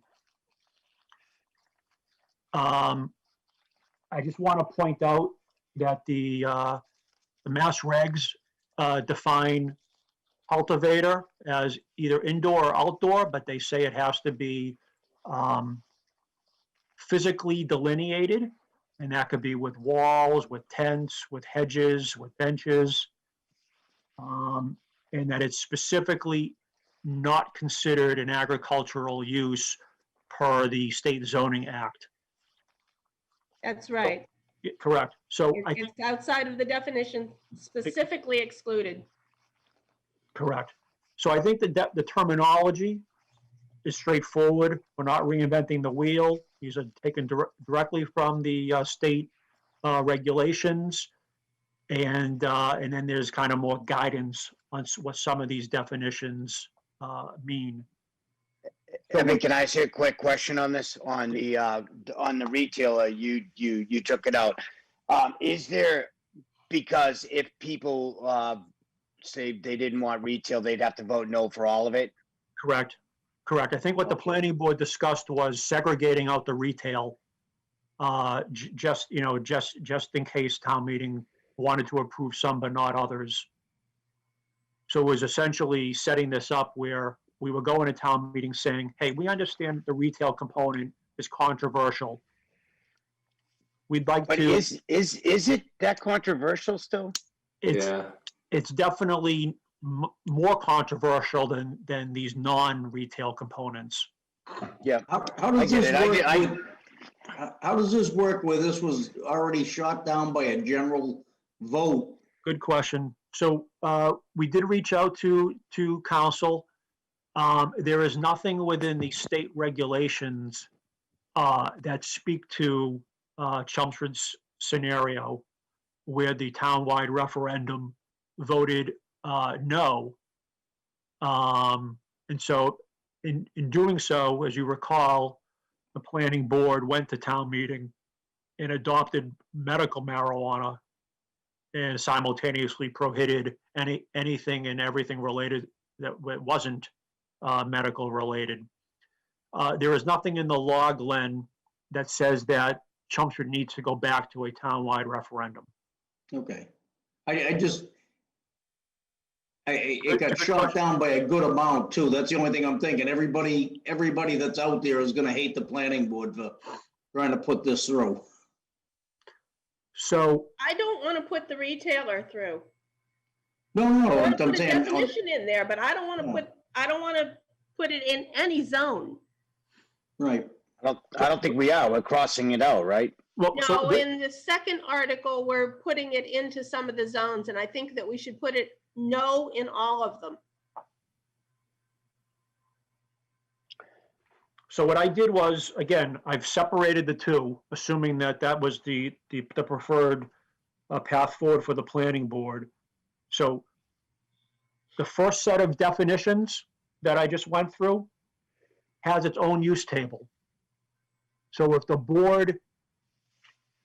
I just want to point out that the Mass Regs define cultivator as either indoor or outdoor, but they say it has to be physically delineated, and that could be with walls, with tents, with hedges, with benches, and that it's specifically not considered an agricultural use per the State Zoning Act. That's right. Yeah, correct. So I think, It's outside of the definition, specifically excluded. correct. So I think the terminology is straightforward. We're not reinventing the wheel. These are taken directly from the state regulations. And then there's kind of more guidance on what some of these definitions mean. Evan, can I ask you a quick question on this? On the retailer, you took it out. Is there because if people say they didn't want retail, they'd have to vote no for all of it? Correct. Correct. I think what the planning board discussed was segregating out the retail, just in case town meeting wanted to approve some but not others. So it was essentially setting this up where we were going to town meeting saying, hey, we understand the retail component is controversial. We'd like But to. is it that controversial still? Yeah. It's definitely more controversial than these non-retail components. Yeah. How I does get this it. work? How does this work where this was already shot down by a general vote? Good question. So we did reach out to council. There is nothing within the state regulations that speak to Chelmsford's scenario where the townwide referendum voted no. And so in doing so, as you recall, the planning board went to town meeting and adopted medical marijuana and simultaneously prohibited anything and everything related that wasn't medical related. There is nothing in the law, Glenn, that says that Chelmsford needs to go back to a townwide referendum. Okay. It got shot down by a good amount too. That's the only thing I'm thinking. Everybody that's out there is gonna hate the planning board for trying to put this through. So I don't want to put the retailer through. No, I want to I'm put a saying, definition in there, but I don't want to put it in any zone. right. I don't think we are. We're crossing it out, right? well, No, in the second article, we're putting it into some of the zones, and I think that we should put it no in all of them. So what I did was, again, I've separated the two, assuming that that was the preferred path forward for the planning board. So the first set of definitions that I just went through has its own use table. So if the board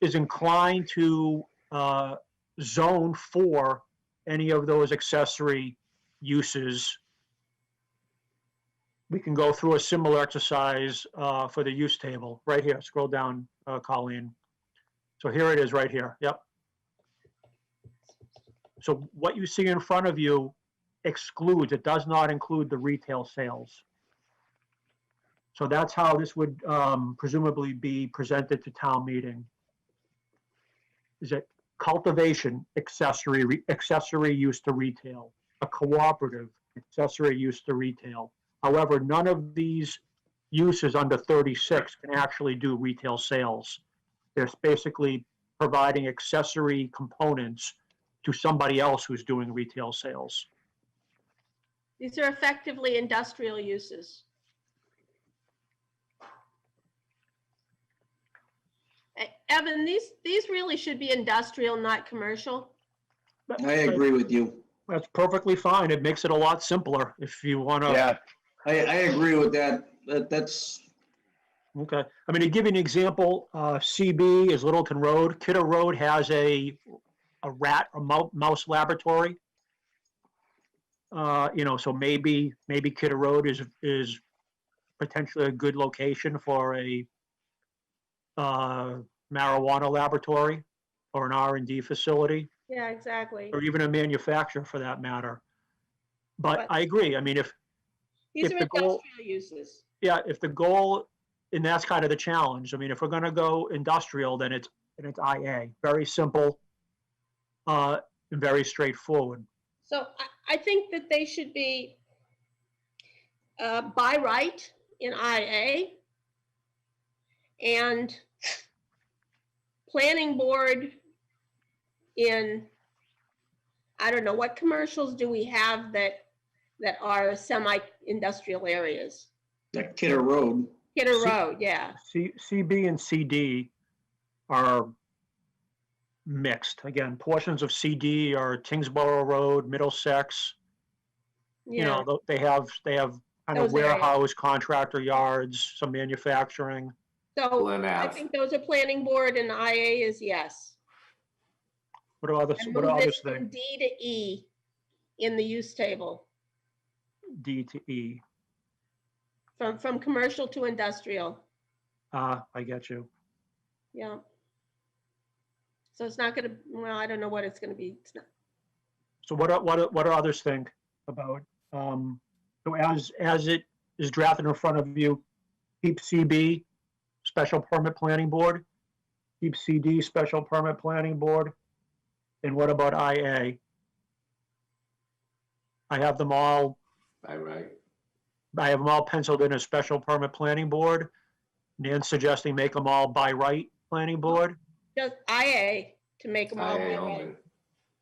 is inclined to zone for any of those accessory uses, we can go through a similar exercise for the use table right here. Scroll down, Colleen. So here it is right here. Yep. So what you see in front of you excludes, it does not include the retail sales. So that's how this would presumably be presented to town meeting. Is it cultivation, accessory use to retail, a cooperative, accessory use to retail. However, none of these uses under 36 can actually do retail sales. They're basically providing accessory components to somebody else who's doing retail sales. These are effectively industrial uses. Evan, these really should be industrial, not commercial. I agree with you. That's perfectly fine. It makes it a lot simpler if you want to. Yeah. I agree with that. That's, Okay. I mean, to give you an example, CB is Littleton Road. Kidder Road has a rat or mouse laboratory. So maybe Kidder Road is potentially a good location for a marijuana laboratory or an R&D facility, Yeah, exactly. or even a manufacturer for that matter. But I agree. I mean, These if are the goal- industrial uses. yeah, if the goal, and that's kind of the challenge. I mean, if we're going to go industrial, then it's IA. Very simple and very straightforward. So I think that they should be by right in IA and planning board in, I don't know, what commercials do we have that are semi-industrial areas? that Kidder Road. Kidder Road, yeah. CB and CD are mixed. Again, portions of CD are Tingsboro Road, Middlesex. Yeah, They have kind of Those areas. warehouse, contractor yards, some manufacturing. so Glen I Ave. think those are planning board and IA is yes. What are others, And what move are it others from think? D to E in the use table, D to E. from commercial to industrial. I get you. Yeah. So it's not gonna, well, I don't know what it's gonna be. It's not, So what do others think about, so as it is drafted in front of you, keep CB, Special Permit Planning Board, keep CD, Special Permit Planning Board, and what about IA? I have them all penciled in as Special Permit Planning Board. Nan's suggesting make them all by right planning board. just IA to make them all IA by only. right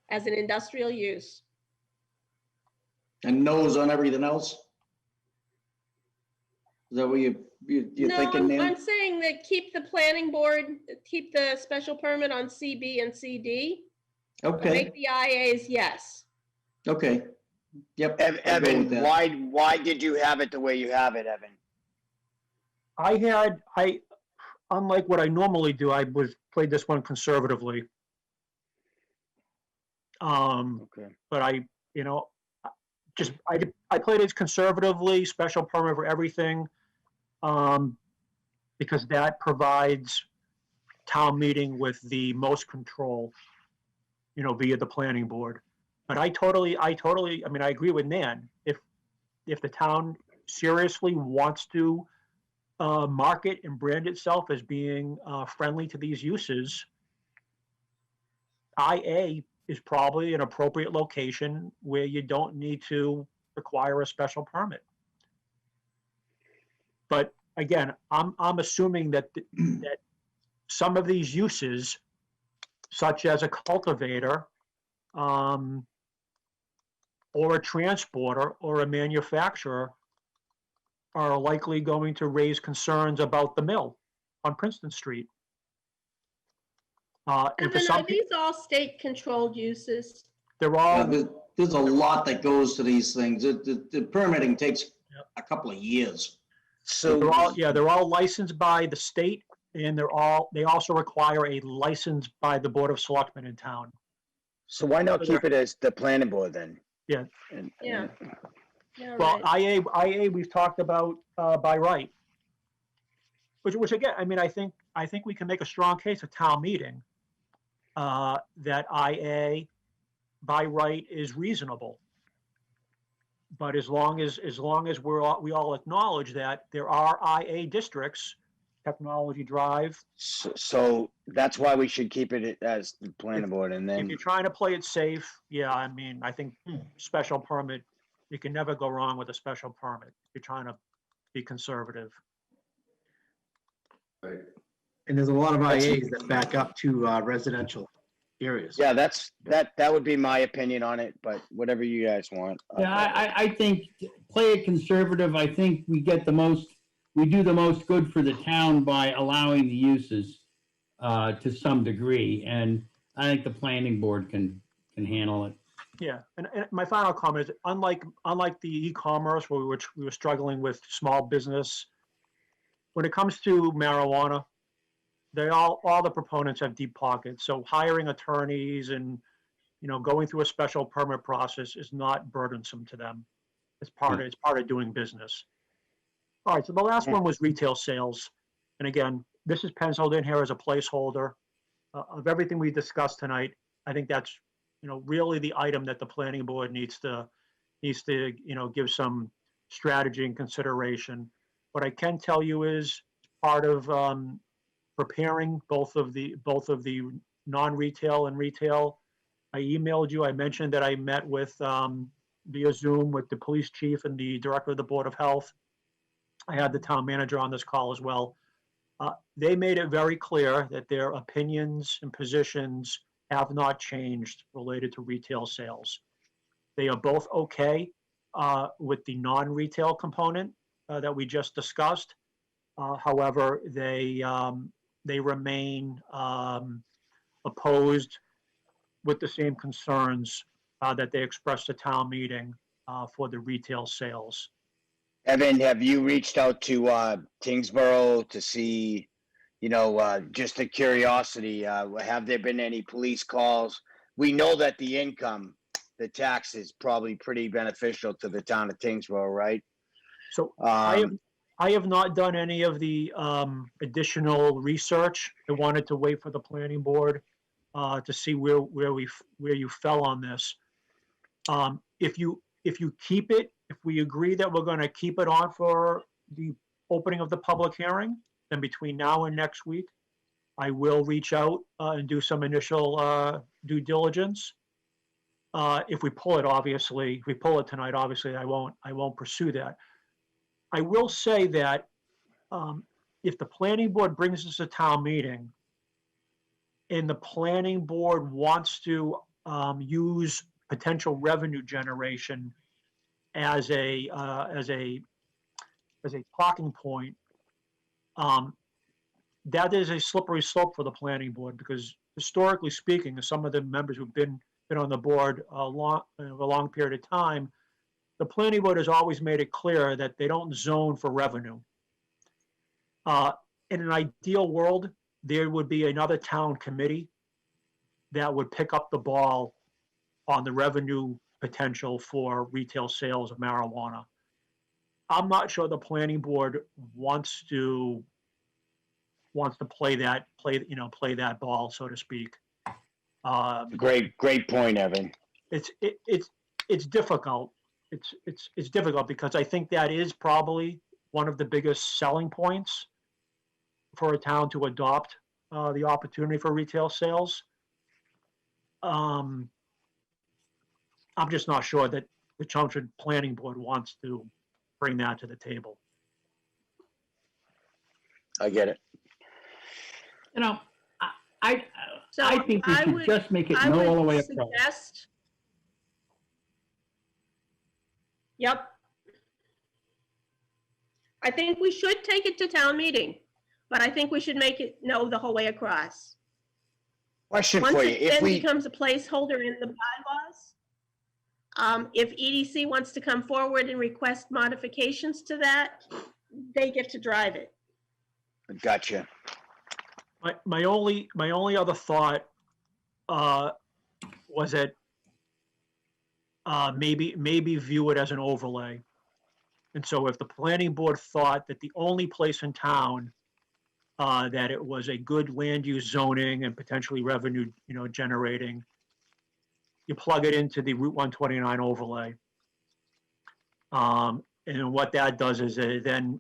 as an industrial use. And no's on everything else? Is that what you're No, thinking, Nan? I'm saying that keep the planning board, keep the special permit on CB and CD. Okay, Make the IAs yes. okay. Yep. I'll go with Evan, that. why did you have it the way you have it, Evan? Unlike what I normally do, played this one conservatively. Okay. But I played it conservatively, special permit for everything. Because that provides town meeting with the most control, via the planning board. But I agree with Nan. If the town seriously wants to market and brand itself as being friendly to these uses, IA is probably an appropriate location where you don't need to require a special permit. But again, I'm assuming that that some of these uses, such as a cultivator, or a transporter or a manufacturer, are likely going to raise concerns about the mill on Princeton Street. And for Evan, some are these all state-controlled uses? they're Yeah, all, there's a lot that goes to these things. The permitting takes Yep. a couple of years. So they're all licensed by the state, and they also require a license by the Board of Selectmen in town. So why not keep it as the planning board then? Yeah. Yeah. Yeah, Well, right. IA, we've talked about by right. Which again, I think we can make a strong case at town meeting that IA by right is reasonable. But as long as we all acknowledge that there are IA districts, Technology Drive. So that's why we should keep it as the planning board, and If then, you're trying to play it safe, yeah, I think special permit, you can never go wrong with a special permit. You're trying to be conservative. Right. And there's a lot of IAs that back up to residential areas. yeah, that would be my opinion on it, but whatever you guys want. Yeah, I think play it conservative. I think we do the most good for the town by allowing the uses to some degree. And I think the planning board can handle it. Yeah, and my final comment is, unlike the e-commerce where we were struggling with small business, when it comes to marijuana, all the proponents have deep pockets. So hiring attorneys and, going through a special permit process is not burdensome to them. It's part of doing business. All right, so the last one was retail sales. And again, this is penciled in here as a placeholder of everything we discussed tonight. I think that's, really the item that the planning board needs to, give some strategy and consideration. What I can tell you is part of preparing both of the non-retail and retail. I emailed you. I mentioned that I met with via Zoom with the police chief and the director of the Board of Health. I had the town manager on this call as well. They made it very clear that their opinions and positions have not changed related to retail sales. They are both okay with the non-retail component that we just discussed. However, they remain opposed with the same concerns that they expressed at town meeting for the retail sales. Evan, have you reached out to Tingsboro to see, just a curiosity, have there been any police calls we know that the income, the tax is probably pretty beneficial to the town of Tingsboro, right? So I have not done any of the additional research. I wanted to wait for the planning board to see where you fell on this. If you keep it, if we agree that we're going to keep it on for the opening of the public hearing, then between now and next week, I will reach out and do some initial due diligence. If we pull it, obviously, if we pull it tonight, obviously, I won't pursue that. I will say that if the planning board brings us a town meeting and the planning board wants to use potential revenue generation as a talking point, that is a slippery slope for the planning board, because historically speaking, some of the members who've been on the board a long period of time, the planning board has always made it clear that they don't zone for revenue. In an ideal world, there would be another town committee that would pick up the ball on the revenue potential for retail sales of marijuana. I'm not sure the planning board wants to play that ball, so to speak. Great point, Evan. It's difficult. It's difficult because I think that is probably one of the biggest selling points for a town to adopt the opportunity for retail sales. I'm just not sure that the Chelmsford Planning Board wants to bring that to the table. I get it. You know, I So think we I should would- just make it I no all the would way across. suggest. Yep. I think we should take it to town meeting, but I think we should make it no the whole way across. Question Once for you, it if then we, becomes a placeholder in the bylaws, if EDC wants to come forward and request modifications to that, they get to drive it. gotcha. My only other thought was that maybe view it as an overlay. And so if the planning board thought that the only place in town that it was a good land use zoning and potentially revenue, generating, you plug it into the Route 129 overlay. And what that does is it then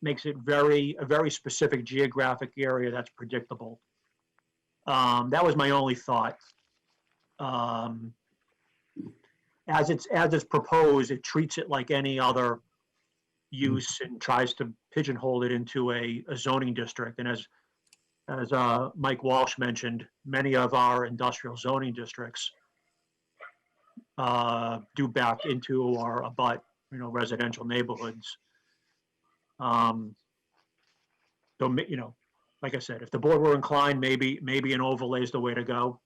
makes it a very specific geographic area that's predictable. That was my only thought. As it's proposed, it treats it like any other use and tries to pigeonhole it into a zoning district. And as Mike Walsh mentioned, many of our industrial zoning districts do back into or abut, residential neighborhoods. So, like I said, if the board were inclined, maybe an overlay is the way to go.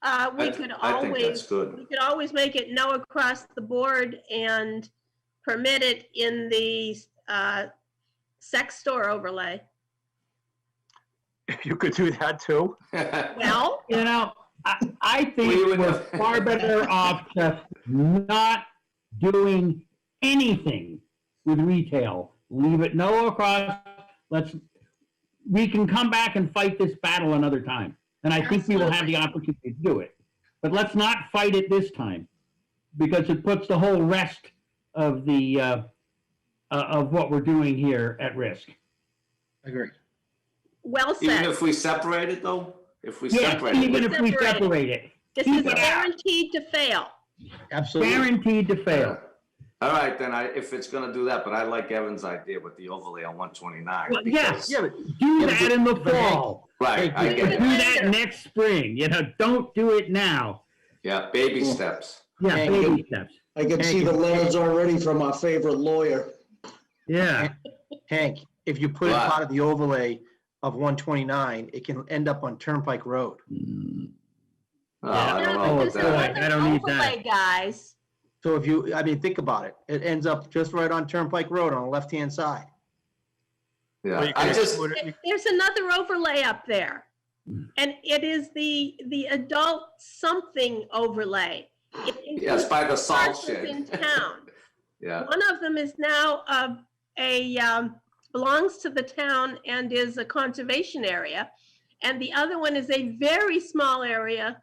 We I could think that's good. always make it no across the board and permit it in the sex store overlay. You could do that too. Well, You know, I think We would- we're far better off just not doing anything with retail. Leave it no across. We can come back and fight this battle another time. And I think we will have the opportunity to do it. But let's not fight it this time, because it puts the whole rest of the, of what we're doing here at risk. I agree. well Even said. if we separate it though? If we Yes, separate it? even if we Separate it. separate it. This keep is it out. guaranteed to fail. Absolutely. Guaranteed to fail. All right, then if it's gonna do that, but I like Evan's idea with the overlay on 129. Well, because- yes. Yeah, but Do that in the but Hank- fall. Right, I Hey, get Do it. that next spring. Don't do it now. Yeah, baby steps. Yeah, Hank, baby steps. I can see Hank, the letters already from our favorite lawyer. Yeah. Hank, if you put it What? part of the overlay of 129, it can end up on Turnpike Road. Oh, I don't know Oh, about boy. that. I don't need that. Overlay, guys. So think about it. It ends up just right on Turnpike Road on the left-hand side. Or Yeah, you I could just, put it- There's another overlay up there. And it is the adult something overlay. It Yes, by the includes salt parcels in shed. town. Yeah, One of them is now belongs to the town and is a conservation area. And the other one is a very small area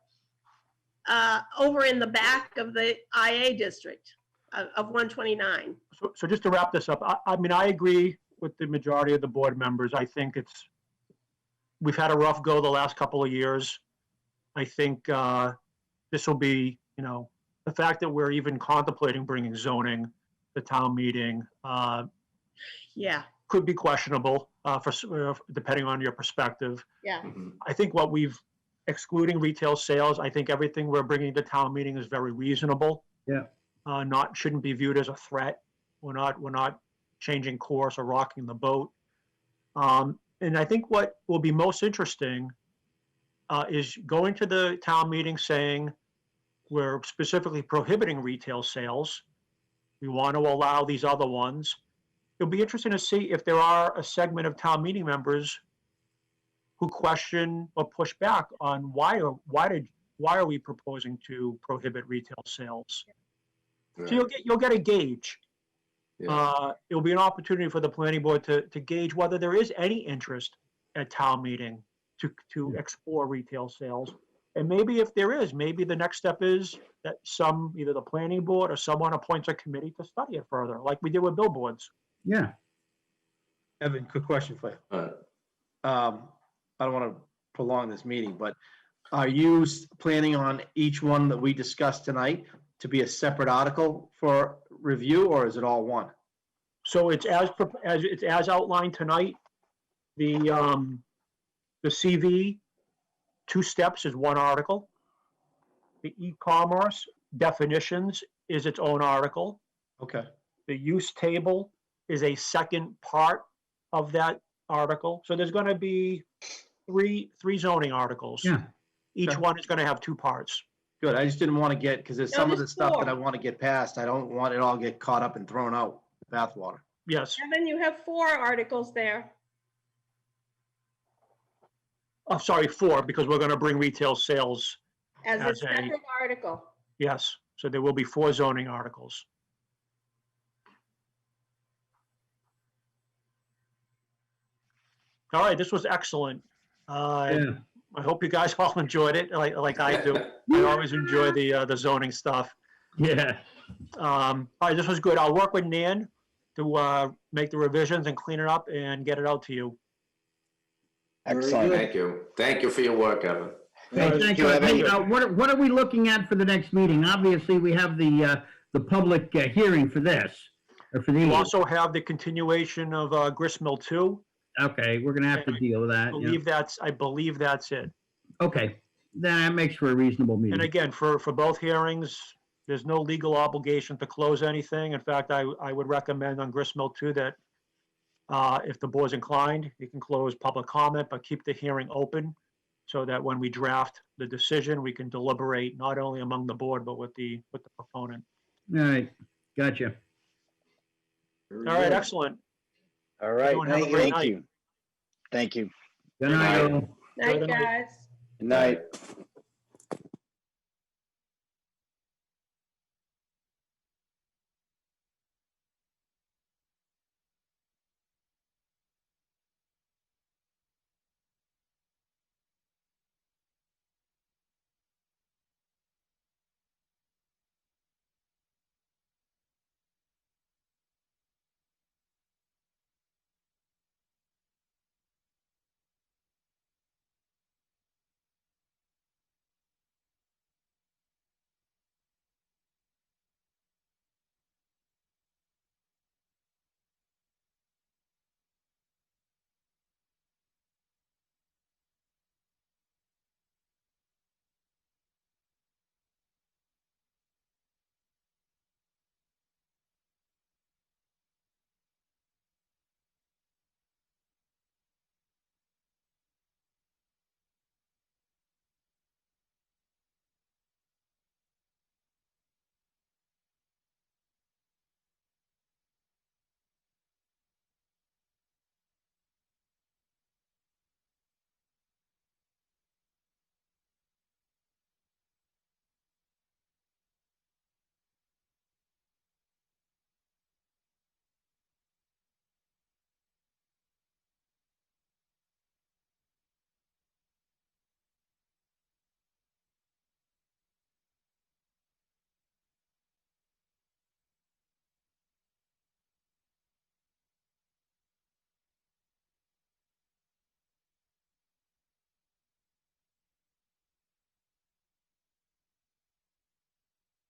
over in the back of the IA district of 129. So just to wrap this up, I mean, I agree with the majority of the board members. I think we've had a rough go the last couple of years. I think this will be, the fact that we're even contemplating bringing zoning to town meeting Yeah, could be questionable depending on your perspective. yeah. mhm, I think excluding retail sales, I think everything we're bringing to town meeting is very reasonable. Yeah. Shouldn't be viewed as a threat. We're not changing course or rocking the boat. And I think what will be most interesting is going to the town meeting saying we're specifically prohibiting retail sales. We want to allow these other ones. It'll be interesting to see if there are a segment of town meeting members who question or push back on why are we proposing to prohibit retail sales. So right, you'll get a gauge. yeah, It'll be an opportunity for the planning board to gauge whether there is any interest at town meeting to explore retail sales. And maybe if there is, maybe the next step is that either the planning board or someone appoints a committee to study it further, like we did with billboards. Yeah. Evan, quick question for you. right. I don't want to prolong this meeting, but are you planning on each one that we discussed tonight to be a separate article for review, or is it all one? So it's as outlined tonight. The CV, 2 steps is one article. The e-commerce definitions is its own article. Okay, The use table is a second part of that article. So there's going to be three zoning articles. Yeah. Each Okay. one is going to have 2 parts. good. I just didn't want to because there's No, some of there's the stuff that 4. I want to get past. I don't want it all get caught up and thrown out bathwater. Yes. And then you have 4 articles there. Oh, sorry, 4, because we're going to bring retail sales. As a As a- separate article. Yes. So there will be 4 zoning articles. All right, this was excellent. Yeah. I hope you guys all enjoyed it like I do. I always enjoy the zoning stuff. Yeah. All right, this was good. I'll work with Nan to make the revisions and clean it up and get it out to you. Excellent. Thank you for your work, Evan. Thank you. Hey, what are we looking at for the next meeting? Obviously, we have the public hearing for this, or for You these. also have the continuation of Grist Mill 2. Okay, we're gonna have to deal with that. Yeah. I believe that's it. Okay, that makes for a reasonable And meeting. again, for both hearings, there's no legal obligation to close anything. In fact, I would recommend on Grist Mill 2 that if the board's inclined, you can close public comment, but keep the hearing open so that when we draft the decision, we can deliberate not only among the board, but with the proponent. All right, gotcha. All right, excellent. All right, Everyone have a great thank night. you. Thank you. Good night, all. Night, Good night. guys. Good night.